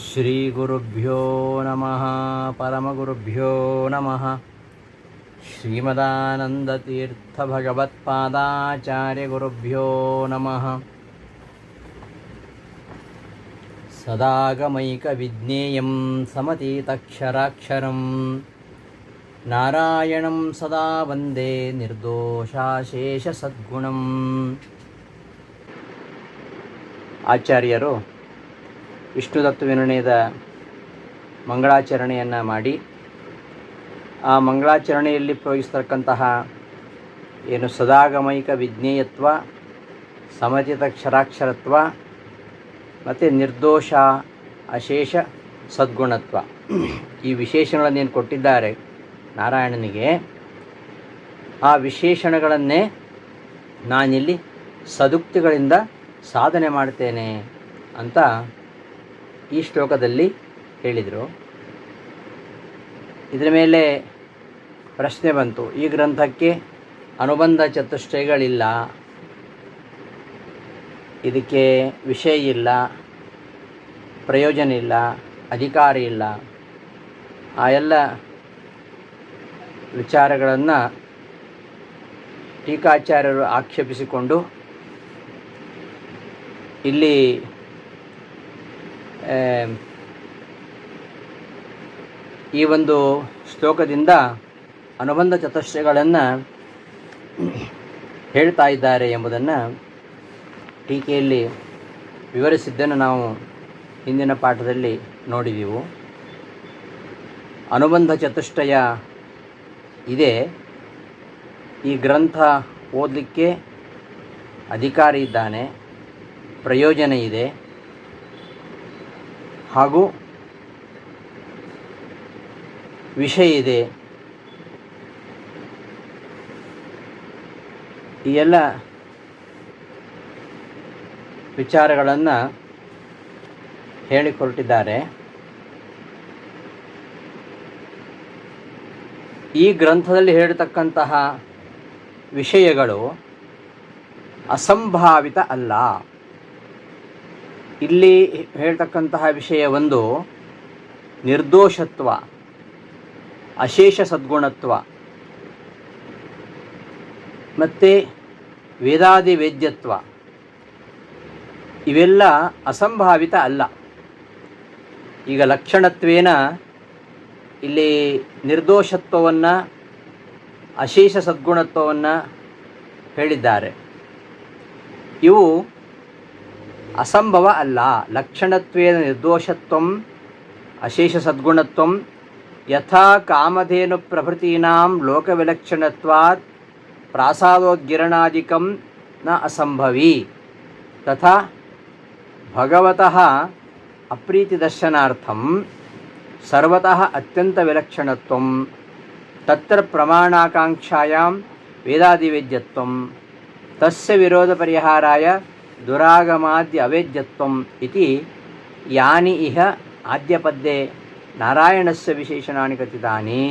ಶ್ರೀಗುರುಭ್ಯೋ ನಮಃ ಪರಮಗುರುಭ್ಯೋ ನಮಃ. ಶ್ರೀಮದಾನಂದತೀರ್ಥಭಗವತ್ಪಾದಾಚಾರ್ಯಗುರುಭ್ಯೋ ನಮಃ. ಸದಾಗಮೈಕವಿಜ್ಞೇಯಂ ಸಮತೀತಕ್ಷರಾಕ್ಷರಂ ನಾರಾಯಣಂ ಸದಾ ವಂದೇ ನಿರ್ದೋಷಾಶೇಷಸದ್ಗುಣಂ. ಆಚಾರ್ಯರು ವಿಷ್ಣುತತ್ವವಿನಿರ್ಣಯದ ಮಂಗಳಾಚರಣೆಯನ್ನು ಮಾಡಿ, ಆ ಮಂಗಳಾಚರಣೆಯಲ್ಲಿ ಪ್ರಯೋಗಿಸ್ತಕ್ಕಂತಹ ಏನು ಸದಾಗಮೈಕ ವಿಜ್ಞೇಯತ್ವ, ಸಮಚಿತಕ್ಷರಾಕ್ಷರತ್ವ ಮತ್ತು ನಿರ್ದೋಷ ಅಶೇಷ ಸದ್ಗುಣತ್ವ, ಈ ವಿಶೇಷಣಗಳನ್ನೇನು ಕೊಟ್ಟಿದ್ದಾರೆ ನಾರಾಯಣನಿಗೆ, ಆ ವಿಶೇಷಣಗಳನ್ನೇ ನಾನಿಲ್ಲಿ ಸದುಕ್ತಿಗಳಿಂದ ಸಾಧನೆ ಮಾಡ್ತೇನೆ ಅಂತ ಈ ಶ್ಲೋಕದಲ್ಲಿ ಹೇಳಿದರು. ಇದರ ಮೇಲೆ ಪ್ರಶ್ನೆ ಬಂತು, ಈ ಗ್ರಂಥಕ್ಕೆ ಅನುಬಂಧ ಚತುಷ್ಟಯಗಳಿಲ್ಲ, ಇದಕ್ಕೆ ವಿಷಯ ಇಲ್ಲ, ಪ್ರಯೋಜನ ಇಲ್ಲ, ಅಧಿಕಾರ ಇಲ್ಲ, ಆ ಎಲ್ಲ ವಿಚಾರಗಳನ್ನು ಟೀಕಾಚಾರ್ಯರು ಆಕ್ಷೇಪಿಸಿಕೊಂಡು ಇಲ್ಲಿ ಈ ಒಂದು ಶ್ಲೋಕದಿಂದ ಅನುಬಂಧ ಚತುಷ್ಟಯಗಳನ್ನು ಹೇಳ್ತಾ ಇದ್ದಾರೆ ಎಂಬುದನ್ನು ಟೀಕೆಯಲ್ಲಿ ವಿವರಿಸಿದ್ದನ್ನು ನಾವು ಹಿಂದಿನ ಪಾಠದಲ್ಲಿ ನೋಡಿದೆವು. ಅನುಬಂಧ ಚತುಷ್ಟಯ ಇದೆ, ಈ ಗ್ರಂಥ ಓದಲಿಕ್ಕೆ ಅಧಿಕಾರಿ ಇದ್ದಾನೆ, ಪ್ರಯೋಜನ ಇದೆ, ಹಾಗೂ ವಿಷಯ ಇದೆ. ಈ ಎಲ್ಲ ವಿಚಾರಗಳನ್ನು ಹೇಳಿಕೊಟ್ಟಿದ್ದಾರೆ. ಈ ಗ್ರಂಥದಲ್ಲಿ ಹೇಳತಕ್ಕಂತಹ ವಿಷಯಗಳು ಅಸಂಭಾವಿತ ಅಲ್ಲ. ಇಲ್ಲಿ ಹೇಳ್ತಕ್ಕಂತಹ ವಿಷಯ ಒಂದು ನಿರ್ದೋಷತ್ವ, ಅಶೇಷ ಸದ್ಗುಣತ್ವ ಮತ್ತು ವೇದಾದಿ ವೇದ್ಯತ್ವ. ಇವೆಲ್ಲ ಅಸಂಭಾವಿತ ಅಲ್ಲ. ಈಗ ಲಕ್ಷಣತ್ವೇನ ಇಲ್ಲಿ ನಿರ್ದೋಷತ್ವವನ್ನು, ಅಶೇಷ ಸದ್ಗುಣತ್ವವನ್ನು ಹೇಳಿದ್ದಾರೆ. ಇವು ಅಸಂಭವ ಅಲ್ಲ. ಲಕ್ಷಣತ್ವೇನ ನಿರ್ದೋಷತ್ವಂ ಅಶೇಷ ಸದ್ಗುಣತ್ವಂ ಯಥಾ ಕಾಮಧೇನು ಪ್ರಭೃತೀನಾಂ ಲೋಕವಿಲಕ್ಷಣತ್ವಾತ್ ಪ್ರಾಸಾದೋದ್ಗಿರಣಾದಿಕಂ ನ ಅಸಂಭವಿ ತಥಾ ಭಗವತಃ ಅಪ್ರೀತಿದರ್ಶನಾರ್ಥಂ ಸರ್ವತಃ ಅತ್ಯಂತ ವಿಲಕ್ಷಣತ್ವಂ ತತ್ರ ಪ್ರಮಾಣಾಕಾಂಕ್ಷಾಯಾಂ ವೇದಾದಿವೇದ್ಯತ್ವಂ ತಸ್ಯ ವಿರೋಧ ಪರಿಹಾರಾಯ ದುರಾಗಮಾದ್ಯ ಅವೇದ್ಯತ್ವಂ ಇತಿ ಯಾನಿ ಇಹ ಆದ್ಯಪದ್ಯೆ ನಾರಾಯಣಸ್ಯ ವಿಶೇಷಣಾನಿ ಕಥಿತಾನಿ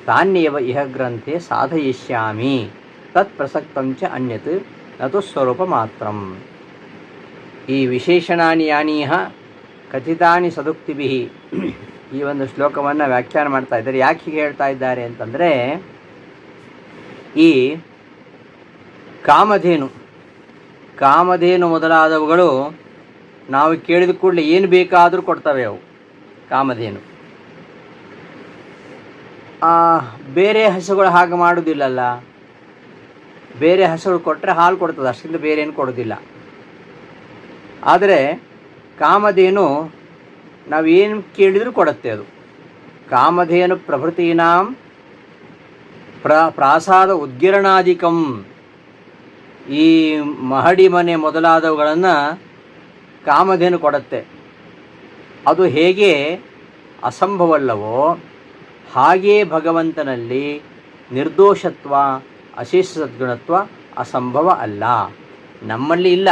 ತಾನ್ಯೇವ ಇಹ ಗ್ರಂಥೆ ಸಾಧಯಿಷ್ಯಾಮಿ ತತ್ ಪ್ರಸಕ್ತಂಚ ಅನ್ಯತ್ ನತು ಸ್ವರೂಪ ಮಾತ್ರಂ. ಈ ವಿಶೇಷಣಾನಿ ಯಾನಿ ಇಹ ಕಥಿತಾನಿ ಸದುಕ್ತಿಭಿಃ, ಈ ಒಂದು ಶ್ಲೋಕವನ್ನು ವ್ಯಾಖ್ಯಾನ ಮಾಡ್ತಾ ಇದ್ದಾರೆ. ಯಾಕೆ ಹೀಗೆ ಹೇಳ್ತಾ ಇದ್ದಾರೆ ಅಂತಂದರೆ, ಈ ಕಾಮಧೇನು ಮೊದಲಾದವುಗಳು ನಾವು ಕೇಳಿದ ಕೂಡಲೇ ಏನು ಬೇಕಾದರೂ ಕೊಡ್ತವೆ. ಅವು ಕಾಮಧೇನು ಬೇರೆ ಹಸುಗಳು ಹಾಗೆ ಮಾಡೋದಿಲ್ಲಲ್ಲ. ಬೇರೆ ಹಸುಗಳು ಕೊಟ್ಟರೆ ಹಾಲು ಕೊಡ್ತದೆ, ಅಷ್ಟರಿಂದ ಬೇರೆ ಏನು ಕೊಡೋದಿಲ್ಲ. ಆದರೆ ಕಾಮಧೇನು ನಾವೇನು ಕೇಳಿದರೂ ಕೊಡುತ್ತೆ. ಅದು ಕಾಮಧೇನು ಪ್ರಭೃತೀನಾಂ ಪ್ರಾಸಾದ ಉದ್ಗಿರಣಾದಿಕಂ, ಈ ಮಹಡಿ ಮನೆ ಮೊದಲಾದವುಗಳನ್ನು ಕಾಮಧೇನು ಕೊಡುತ್ತೆ. ಅದು ಹೇಗೆ ಅಸಂಭವಲ್ಲವೋ ಹಾಗೇ ಭಗವಂತನಲ್ಲಿ ನಿರ್ದೋಷತ್ವ, ಅಶೇಷ ಸದ್ಗುಣತ್ವ ಅಸಂಭವ ಅಲ್ಲ. ನಮ್ಮಲ್ಲಿ ಇಲ್ಲ,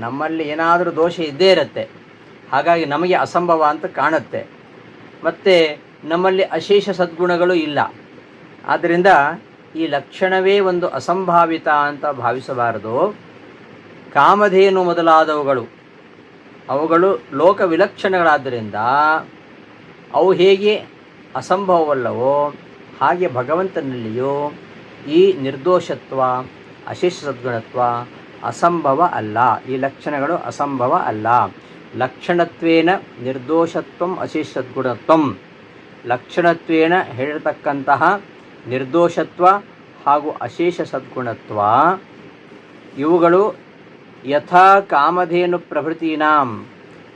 ನಮ್ಮಲ್ಲಿ ಏನಾದರೂ ದೋಷ ಇದ್ದೇ ಇರುತ್ತೆ, ಹಾಗಾಗಿ ನಮಗೆ ಅಸಂಭವ ಅಂತ ಕಾಣುತ್ತೆ. ಮತ್ತು ನಮ್ಮಲ್ಲಿ ಅಶೇಷ ಸದ್ಗುಣಗಳು ಇಲ್ಲ. ಆದ್ದರಿಂದ ಈ ಲಕ್ಷಣವೇ ಒಂದು ಅಸಂಭಾವಿತ ಅಂತ ಭಾವಿಸಬಾರದು. ಕಾಮಧೇನು ಮೊದಲಾದವುಗಳು ಅವುಗಳು ಲೋಕ ವಿಲಕ್ಷಣಗಳಾದ್ದರಿಂದ ಅವು ಹೇಗೆ ಅಸಂಭವವಲ್ಲವೋ ಹಾಗೆ ಭಗವಂತನಲ್ಲಿಯೂ ಈ ನಿರ್ದೋಷತ್ವ, ಅಶೇಷ ಸದ್ಗುಣತ್ವ ಅಸಂಭವ ಅಲ್ಲ. ಈ ಲಕ್ಷಣಗಳು ಅಸಂಭವ ಅಲ್ಲ. ಲಕ್ಷಣತ್ವೇನ ನಿರ್ದೋಷತ್ವಂ ಅಶೇಷ ಸದ್ಗುಣತ್ವಂ, ಲಕ್ಷಣತ್ವೇನ ಹೇಳಿರತಕ್ಕಂತಹ ನಿರ್ದೋಷತ್ವ ಹಾಗೂ ಅಶೇಷ ಸದ್ಗುಣತ್ವ ಇವುಗಳು ಯಥಾ ಕಾಮಧೇನು ಪ್ರಭೃತೀನಾಂ,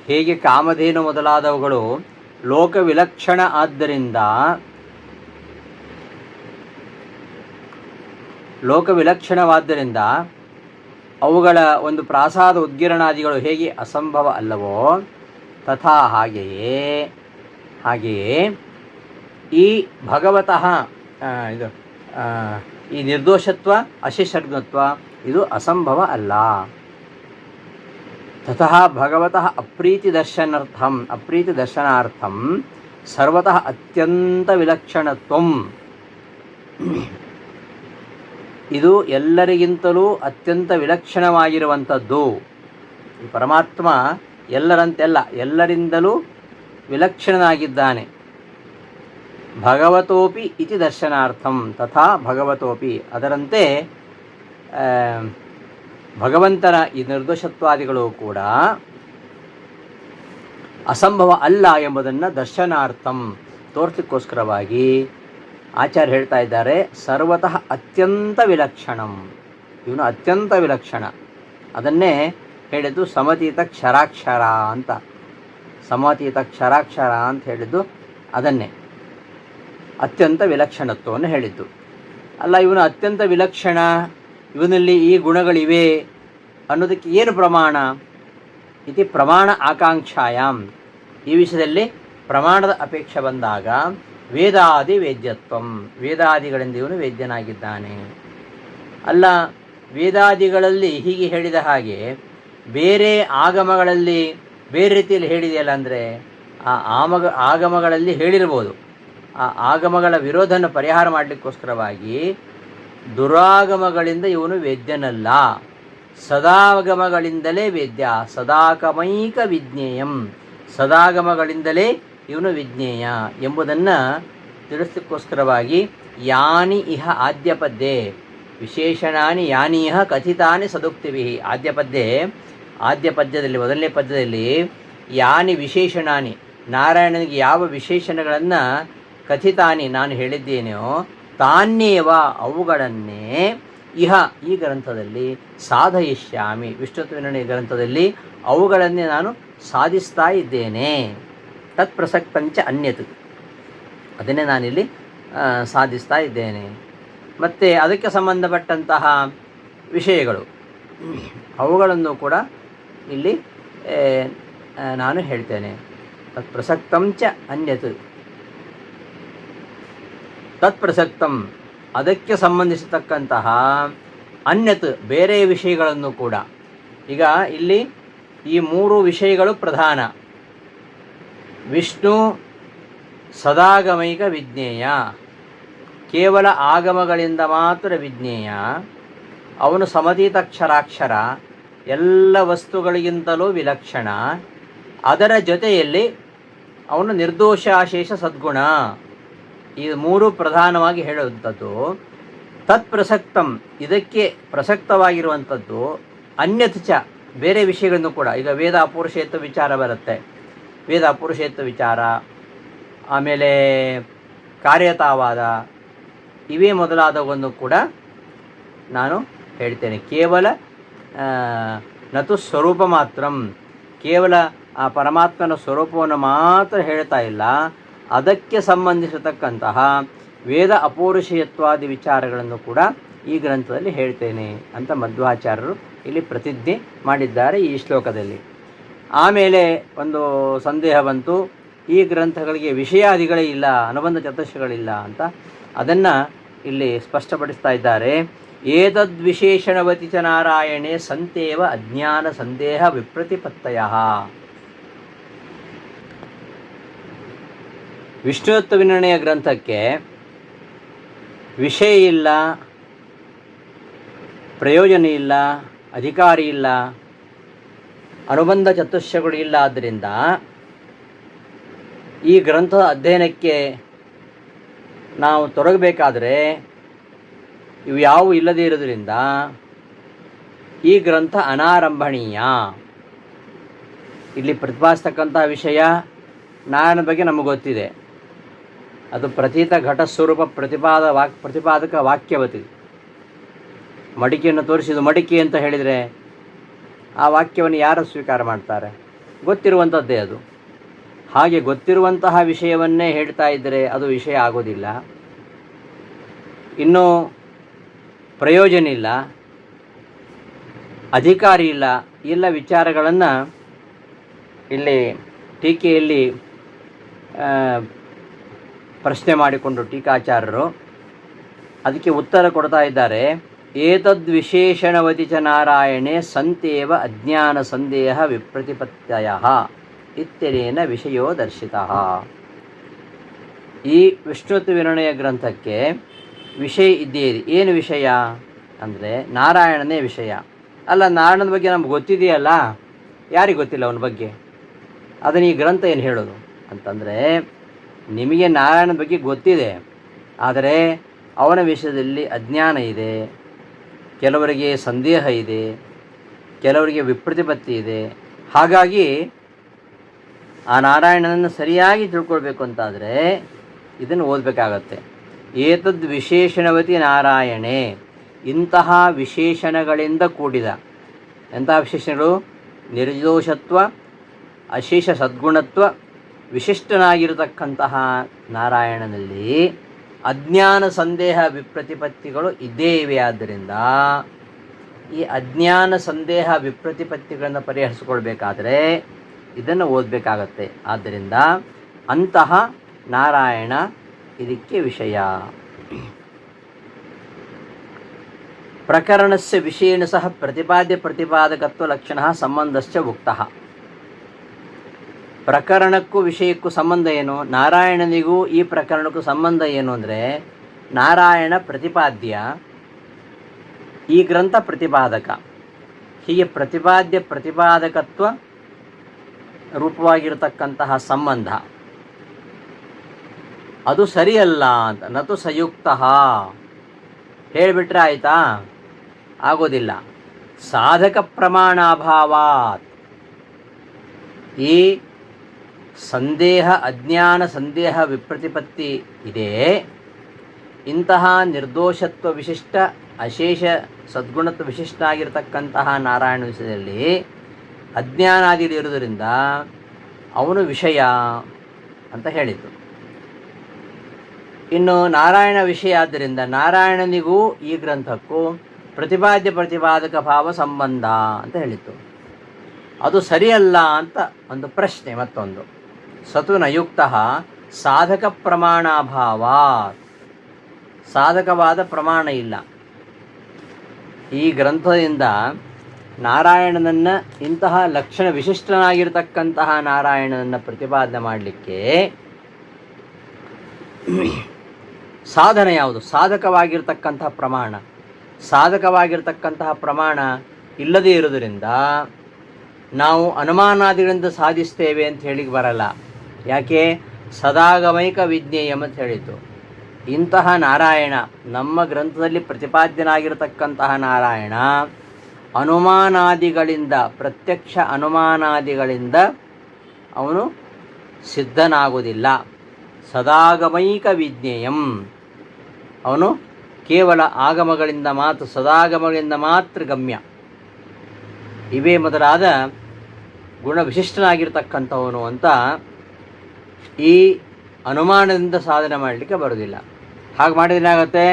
ಹೇಗೆ ಕಾಮಧೇನು ಮೊದಲಾದವುಗಳು ಲೋಕ ವಿಲಕ್ಷಣ ಆದ್ದರಿಂದ ಲೋಕವಿಲಕ್ಷಣವಾದ್ದರಿಂದ ಅವುಗಳ ಒಂದು ಪ್ರಾಸಾದ ಉದ್ಗಿರಣಾದಿಗಳು ಹೇಗೆ ಅಸಂಭವ ಅಲ್ಲವೋ ತಥಾ ಹಾಗೆಯೇ ಈ ಭಗವತಃ ಈ ನಿರ್ದೋಷತ್ವ ಅಶೇಷಜ್ಞತ್ವ ಇದು ಅಸಂಭವ ಅಲ್ಲ. ತತಃ ಭಗವತಃ ಅಪ್ರೀತಿ ದರ್ಶನಾರ್ಥಂ ಸರ್ವತಃ ಅತ್ಯಂತ ವಿಲಕ್ಷಣತ್ವಂ, ಇದು ಎಲ್ಲರಿಗಿಂತಲೂ ಅತ್ಯಂತ ವಿಲಕ್ಷಣವಾಗಿರುವಂಥದ್ದು. ಈ ಪರಮಾತ್ಮ ಎಲ್ಲರಂತೆಲ್ಲ, ಎಲ್ಲರಿಂದಲೂ ವಿಲಕ್ಷಣನಾಗಿದ್ದಾನೆ. ಭಗವತೋಪಿ ಇತಿ ದರ್ಶನಾರ್ಥಂ ತಥಾ ಭಗವತೋಪಿ, ಅದರಂತೆ ಭಗವಂತನ ಈ ನಿರ್ದೋಷತ್ವಾದಿಗಳು ಕೂಡ ಅಸಂಭವ ಅಲ್ಲ ಎಂಬುದನ್ನು ದರ್ಶನಾರ್ಥಂ ತೋರಿಸಲಿಕ್ಕೋಸ್ಕರವಾಗಿ ಆಚಾರ್ಯ ಹೇಳ್ತಾ ಇದ್ದಾರೆ. ಸರ್ವತಃ ಅತ್ಯಂತ ವಿಲಕ್ಷಣಂ, ಇವನು ಅತ್ಯಂತ ವಿಲಕ್ಷಣ. ಅದನ್ನೇ ಹೇಳಿದ್ದು ಸಮತೀತ ಕ್ಷರಾಕ್ಷರ ಅಂತ, ಸಮತೀತ ಕ್ಷರಾಕ್ಷರ ಅಂತ ಹೇಳಿದ್ದು ಅದನ್ನೇ, ಅತ್ಯಂತ ವಿಲಕ್ಷಣತ್ವವನ್ನು ಹೇಳಿದ್ದು. ಅಲ್ಲ, ಇವನು ಅತ್ಯಂತ ವಿಲಕ್ಷಣ, ಇವನಲ್ಲಿ ಈ ಗುಣಗಳಿವೆ ಅನ್ನೋದಕ್ಕೆ ಏನು ಪ್ರಮಾಣ? ಇತಿ ಪ್ರಮಾಣ ಆಕಾಂಕ್ಷಾಯಾಮ್, ಈ ವಿಷಯದಲ್ಲಿ ಪ್ರಮಾಣದ ಅಪೇಕ್ಷೆ ಬಂದಾಗ ವೇದಾದಿ ವೇದ್ಯತ್ವಂ, ವೇದಾದಿಗಳಿಂದ ಇವನು ವೇದ್ಯನಾಗಿದ್ದಾನೆ. ಅಲ್ಲ, ವೇದಾದಿಗಳಲ್ಲಿ ಹೀಗೆ ಹೇಳಿದ ಹಾಗೆ ಬೇರೆ ಆಗಮಗಳಲ್ಲಿ ಬೇರೆ ರೀತಿಯಲ್ಲಿ ಹೇಳಿದೆಯಲ್ಲ, ಅಂದರೆ ಆ ಆಗಮಗಳಲ್ಲಿ ಹೇಳಿರ್ಬೋದು. ಆ ಆಗಮಗಳ ವಿರೋಧನ ಪರಿಹಾರ ಮಾಡಲಿಕ್ಕೋಸ್ಕರವಾಗಿ ದುರಾಗಮಗಳಿಂದ ಇವನು ವೇದ್ಯನಲ್ಲ, ಸದಾಗಮಗಳಿಂದಲೇ ವೇದ್ಯ. ಸದಾಗಮೈಕ ವಿಜ್ಞೇಯಂ, ಸದಾಗಮಗಳಿಂದಲೇ ಇವನು ವಿಜ್ಞೇಯ ಎಂಬುದನ್ನು ತಿಳಿಸಲಿಕ್ಕೋಸ್ಕರವಾಗಿ ಯಾನಿ ಇಹ ಆದ್ಯಪದ್ಯೆ ವಿಶೇಷಣಾನಿ ಯಾನಿ ಇಹ ಕಥಿತಾನಿ ಸದುಕ್ತಿಭಿ. ಆದ್ಯ ಪದ್ಯದಲ್ಲಿ ಮೊದಲನೇ ಪದ್ಯದಲ್ಲಿ ಯಾನಿ ವಿಶೇಷಣಾನಿ, ನಾರಾಯಣನಿಗೆ ಯಾವ ವಿಶೇಷಣಗಳನ್ನು ಕಥಿತಾನಿ ನಾನು ಹೇಳಿದ್ದೇನೆಯೋ ತಾನ್ಯೇವ ಅವುಗಳನ್ನೇ ಇಹ ಈ ಗ್ರಂಥದಲ್ಲಿ ಸಾಧಯಿಷ್ಯಾಮಿ, ವಿಷ್ಣುತ್ವವಿನ ಗ್ರಂಥದಲ್ಲಿ ಅವುಗಳನ್ನೇ ನಾನು ಸಾಧಿಸ್ತಾ ಇದ್ದೇನೆ. ತತ್ ಪ್ರಸಕ್ತಂಚ ಅನ್ಯತ್, ಅದನ್ನೇ ನಾನಿಲ್ಲಿ ಸಾಧಿಸ್ತಾ ಇದ್ದೇನೆ. ಮತ್ತು ಅದಕ್ಕೆ ಸಂಬಂಧಪಟ್ಟಂತಹ ವಿಷಯಗಳು ಅವುಗಳನ್ನು ಕೂಡ ಇಲ್ಲಿ ನಾನು ಹೇಳ್ತೇನೆ. ತತ್ ಪ್ರಸಕ್ತಂಚ ಅನ್ಯತ್, ತತ್ಪ್ರಸಕ್ತಂ ಅದಕ್ಕೆ ಸಂಬಂಧಿಸತಕ್ಕಂತಹ ಅನ್ಯತ್ ಬೇರೆ ವಿಷಯಗಳನ್ನು ಕೂಡ. ಈಗ ಇಲ್ಲಿ ಈ ಮೂರು ವಿಷಯಗಳು ಪ್ರಧಾನ. ವಿಷ್ಣು ಸದಾಗಮೈಕ ವಿಜ್ಞೇಯ, ಕೇವಲ ಆಗಮಗಳಿಂದ ಮಾತ್ರ ವಿಜ್ಞೇಯ. ಅವನು ಸಮತೀತಕ್ಷರಾಕ್ಷರ, ಎಲ್ಲ ವಸ್ತುಗಳಿಗಿಂತಲೂ ವಿಲಕ್ಷಣ. ಅದರ ಜೊತೆಯಲ್ಲಿ ಅವನು ನಿರ್ದೋಷಾಶೇಷ ಸದ್ಗುಣ. ಈ ಮೂರು ಪ್ರಧಾನವಾಗಿ ಹೇಳುವಂಥದ್ದು. ತತ್ಪ್ರಸಕ್ತಂ ಇದಕ್ಕೆ ಪ್ರಸಕ್ತವಾಗಿರುವಂಥದ್ದು. ಅನ್ಯತ್ ಚ ಬೇರೆ ವಿಷಯಗಳನ್ನು ಕೂಡ. ಈಗ ವೇದ ಅಪೌರುಷೇಯತ್ವ ವಿಚಾರ ಬರುತ್ತೆ, ವೇದ ಅಪೌರುಷೇಯತ್ವ ವಿಚಾರ, ಆಮೇಲೆ ಕಾರ್ಯತಾವಾದ, ಇವೇ ಮೊದಲಾದವನ್ನು ಕೂಡ ನಾನು ಹೇಳ್ತೇನೆ. ಕೇವಲ ನತು ಸ್ವರೂಪ ಮಾತ್ರಂ, ಕೇವಲ ಆ ಪರಮಾತ್ಮನ ಸ್ವರೂಪವನ್ನು ಮಾತ್ರ ಹೇಳ್ತಾ ಇಲ್ಲ, ಅದಕ್ಕೆ ಸಂಬಂಧಿಸತಕ್ಕಂತಹ ವೇದ ಅಪೌರುಷೇಯತ್ವಾದಿ ವಿಚಾರಗಳನ್ನು ಕೂಡ ಈ ಗ್ರಂಥದಲ್ಲಿ ಹೇಳ್ತೇನೆ ಅಂತ ಮಧ್ವಾಚಾರ್ಯರು ಇಲ್ಲಿ ಪ್ರತಿಜ್ಞೆ ಮಾಡಿದ್ದಾರೆ ಈ ಶ್ಲೋಕದಲ್ಲಿ. ಆಮೇಲೆ ಒಂದು ಸಂದೇಹ ಬಂತು, ಈ ಗ್ರಂಥಗಳಿಗೆ ವಿಷಯಾದಿಗಳೇ ಇಲ್ಲ, ಅನುಬಂಧ ಚತುಷ್ಟಯಗಳಿಲ್ಲ ಅಂತ. ಅದನ್ನು ಇಲ್ಲಿ ಸ್ಪಷ್ಟಪಡಿಸ್ತಾ ಇದ್ದಾರೆ. ಏತದ್ವಿಶೇಷಣವತಿ ಚ ನಾರಾಯಣೆ ಸಂತೇವ ಅಜ್ಞಾನ ಸಂದೇಹ ವಿಪ್ರತಿಪತ್ತಯಃ. ವಿಷ್ಣುತ್ವ ವಿನಿರ್ಣಯ ಗ್ರಂಥಕ್ಕೆ ವಿಷಯ ಇಲ್ಲ, ಪ್ರಯೋಜನ ಇಲ್ಲ, ಅಧಿಕಾರಿ ಇಲ್ಲ ಅನುಬಂಧ ಚತುಷ್ಯಗಳು ಇಲ್ಲ. ಆದ್ದರಿಂದ ಈ ಗ್ರಂಥದ ಅಧ್ಯಯನಕ್ಕೆ ನಾವು ತೊಡಗಬೇಕಾದರೆ ಇವು ಯಾವುವು ಇಲ್ಲದೇ ಇರೋದ್ರಿಂದ ಈ ಗ್ರಂಥ ಅನಾರಂಭಣೀಯ. ಇಲ್ಲಿ ಪ್ರತಿಪಾದಿಸ್ತಕ್ಕಂಥ ವಿಷಯ ನಾರಾಯಣ ಬಗ್ಗೆ ನಮಗೆ ಗೊತ್ತಿದೆ. ಅದು ಪ್ರತೀತ ಘಟ ಸ್ವರೂಪ ಪ್ರತಿಪಾದಕ ವಾಕ್ಯವತಿ. ಮಡಿಕೆಯನ್ನು ತೋರಿಸಿದ್ದು ಮಡಿಕೆ ಅಂತ ಹೇಳಿದರೆ ಆ ವಾಕ್ಯವನ್ನು ಯಾರು ಸ್ವೀಕಾರ ಮಾಡ್ತಾರೆ? ಗೊತ್ತಿರುವಂಥದ್ದೇ ಅದು. ಹಾಗೆ ಗೊತ್ತಿರುವಂತಹ ವಿಷಯವನ್ನೇ ಹೇಳ್ತಾ ಇದ್ದರೆ ಅದು ವಿಷಯ ಆಗೋದಿಲ್ಲ. ಇನ್ನೂ ಪ್ರಯೋಜನ ಇಲ್ಲ, ಅಧಿಕಾರಿ ಇಲ್ಲ. ಎಲ್ಲ ವಿಚಾರಗಳನ್ನು ಇಲ್ಲಿ ಟೀಕೆಯಲ್ಲಿ ಪ್ರಶ್ನೆ ಮಾಡಿಕೊಂಡು ಟೀಕಾಚಾರ್ಯರು ಅದಕ್ಕೆ ಉತ್ತರ ಕೊಡ್ತಾ ಇದ್ದಾರೆ. ಏತದ್ವಿಶೇಷಣವತಿ ಚ ನಾರಾಯಣೆ ಸಂತೇವ ಅಜ್ಞಾನ ಸಂದೇಹ ವಿಪ್ರತಿಪತ್ತಯಃ ಇತ್ಯನೇನ ವಿಷಯೋ ದರ್ಶಿತಃ. ಈ ವಿಷ್ಣುತ್ವ ವಿನಯ ಗ್ರಂಥಕ್ಕೆ ವಿಷಯ ಇದ್ದೇರಿ. ಏನು ವಿಷಯ ಅಂದರೆ ನಾರಾಯಣನೇ ವಿಷಯ. ಅಲ್ಲ, ನಾರಾಯಣನ ಬಗ್ಗೆ ನಮ್ಗೆ ಗೊತ್ತಿದೆಯಲ್ಲ, ಯಾರಿಗೆ ಗೊತ್ತಿಲ್ಲ ಅವನ ಬಗ್ಗೆ? ಅದನ್ನು ಈ ಗ್ರಂಥ ಏನು ಹೇಳೋದು ಅಂತಂದರೆ, ನಿಮಗೆ ನಾರಾಯಣನ ಬಗ್ಗೆ ಗೊತ್ತಿದೆ, ಆದರೆ ಅವನ ವಿಷಯದಲ್ಲಿ ಅಜ್ಞಾನ ಇದೆ, ಕೆಲವರಿಗೆ ಸಂದೇಹ ಇದೆ, ಕೆಲವರಿಗೆ ವಿಪ್ರತಿಪತ್ತಿ ಇದೆ. ಹಾಗಾಗಿ ಆ ನಾರಾಯಣನನ್ನು ಸರಿಯಾಗಿ ತಿಳ್ಕೊಳ್ಬೇಕು ಅಂತಾದರೆ ಇದನ್ನು ಓದಬೇಕಾಗತ್ತೆ. ಏತದ್ ವಿಶೇಷಣವತಿ ನಾರಾಯಣೆ, ಇಂತಹ ವಿಶೇಷಣಗಳಿಂದ ಕೂಡಿದ. ಎಂತಹ ವಿಶೇಷಣಗಳು? ನಿರ್ದೋಷತ್ವ, ಅಶೇಷ ಸದ್ಗುಣತ್ವ, ವಿಶಿಷ್ಟನಾಗಿರತಕ್ಕಂತಹ ನಾರಾಯಣನಲ್ಲಿ ಅಜ್ಞಾನ ಸಂದೇಹ ವಿಪ್ರತಿಪತ್ತಿಗಳು ಇದ್ದೇ ಇವೆ. ಆದ್ದರಿಂದ ಈ ಅಜ್ಞಾನ ಸಂದೇಹ ವಿಪ್ರತಿಪತ್ತಿಗಳನ್ನು ಪರಿಹರಿಸಿಕೊಳ್ಬೇಕಾದ್ರೆ ಇದನ್ನು ಓದಬೇಕಾಗತ್ತೆ. ಆದ್ದರಿಂದ ಅಂತಹ ನಾರಾಯಣ ಇದಕ್ಕೆ ವಿಷಯ. ಪ್ರಕರಣಸ್ಯ ವಿಷಯೇಣ ಸಹ ಪ್ರತಿಪಾದ್ಯ ಪ್ರತಿಪಾದಕತ್ವ ಲಕ್ಷಣ ಸಂಬಂಧಶ್ಚ ಉಕ್ತಃ. ಪ್ರಕರಣಕ್ಕೂ ವಿಷಯಕ್ಕೂ ಸಂಬಂಧ ಏನು? ನಾರಾಯಣನಿಗೂ ಈ ಪ್ರಕರಣಕ್ಕೂ ಸಂಬಂಧ ಏನು ಅಂದರೆ, ನಾರಾಯಣ ಪ್ರತಿಪಾದ್ಯ, ಈ ಗ್ರಂಥ ಪ್ರತಿಪಾದಕ. ಹೀಗೆ ಪ್ರತಿಪಾದ್ಯ ಪ್ರತಿಪಾದಕತ್ವ ರೂಪವಾಗಿರತಕ್ಕಂತಹ ಸಂಬಂಧ ಅದು ಸರಿಯಲ್ಲ ಅಂತ. ನತು ಸಂಯುಕ್ತ ಹೇಳಿಬಿಟ್ರೆ ಆಯಿತಾ? ಆಗೋದಿಲ್ಲ. ಸಾಧಕ ಪ್ರಮಾಣಾಭಾವಾತ್, ಈ ಸಂದೇಹ ಅಜ್ಞಾನ ಸಂದೇಹ ವಿಪ್ರತಿಪತ್ತಿ ಇದೆ. ಇಂತಹ ನಿರ್ದೋಷತ್ವ ವಿಶಿಷ್ಟ ಅಶೇಷ ಸದ್ಗುಣತ್ವ ವಿಶಿಷ್ಟ ಆಗಿರತಕ್ಕಂತಹ ನಾರಾಯಣ ವಿಷಯದಲ್ಲಿ ಅಜ್ಞಾನಾದಿಗಳಿರುವುದರಿಂದ ಅವನು ವಿಷಯ ಅಂತ ಹೇಳಿತು. ಇನ್ನು ನಾರಾಯಣ ವಿಷಯ ಆದ್ದರಿಂದ ನಾರಾಯಣನಿಗೂ ಈ ಗ್ರಂಥಕ್ಕೂ ಪ್ರತಿಪಾದ್ಯ ಪ್ರತಿಪಾದಕ ಭಾವ ಸಂಬಂಧ ಅಂತ ಹೇಳಿತು. ಅದು ಸರಿಯಲ್ಲ ಅಂತ ಒಂದು ಪ್ರಶ್ನೆ. ಮತ್ತೊಂದು, ಸತು ನಯುಕ್ತ ಸಾಧಕ ಪ್ರಮಾಣಾಭಾವ, ಸಾಧಕವಾದ ಪ್ರಮಾಣ ಇಲ್ಲ. ಈ ಗ್ರಂಥದಿಂದ ನಾರಾಯಣನನ್ನು, ಇಂತಹ ಲಕ್ಷಣ ವಿಶಿಷ್ಟನಾಗಿರ್ತಕ್ಕಂತಹ ನಾರಾಯಣನನ್ನು ಪ್ರತಿಪಾದನೆ ಮಾಡಲಿಕ್ಕೆ ಸಾಧನ ಯಾವುದು? ಸಾಧಕವಾಗಿರ್ತಕ್ಕಂತಹ ಪ್ರಮಾಣ. ಸಾಧಕವಾಗಿರ್ತಕ್ಕಂತಹ ಪ್ರಮಾಣ ಇಲ್ಲದೇ ಇರುವುದರಿಂದ ನಾವು ಅನುಮಾನಾದಿಗಳಿಂದ ಸಾಧಿಸ್ತೇವೆ ಅಂತ ಹೇಳಿಕ್ಕೆ ಬರಲ್ಲ. ಯಾಕೆ? ಸದಾಗಮೈಕ ವಿಜ್ಞೇಯಂ ಅಂತ ಹೇಳಿತು. ಇಂತಹ ನಾರಾಯಣ, ನಮ್ಮ ಗ್ರಂಥದಲ್ಲಿ ಪ್ರತಿಪಾದ್ಯನಾಗಿರತಕ್ಕಂತಹ ನಾರಾಯಣ ಅನುಮಾನಾದಿಗಳಿಂದ, ಪ್ರತ್ಯಕ್ಷ ಅನುಮಾನಾದಿಗಳಿಂದ ಅವನು ಸಿದ್ಧನಾಗುವುದಿಲ್ಲ. ಸದಾಗಮೈಕ ವಿಜ್ಞೇಯಂ, ಅವನು ಕೇವಲ ಆಗಮಗಳಿಂದ ಮಾತ್ರ, ಸದಾಗಮಗಳಿಂದ ಮಾತ್ರ ಗಮ್ಯ. ಇವೇ ಮೊದಲಾದ ಗುಣವಿಶಿಷ್ಟನಾಗಿರ್ತಕ್ಕಂಥವನು ಅಂತ ಈ ಅನುಮಾನದಿಂದ ಸಾಧನೆ ಮಾಡಲಿಕ್ಕೆ ಬರೋದಿಲ್ಲ. ಹಾಗೆ ಮಾಡಿದ್ರೆ ಏನಾಗುತ್ತೆ?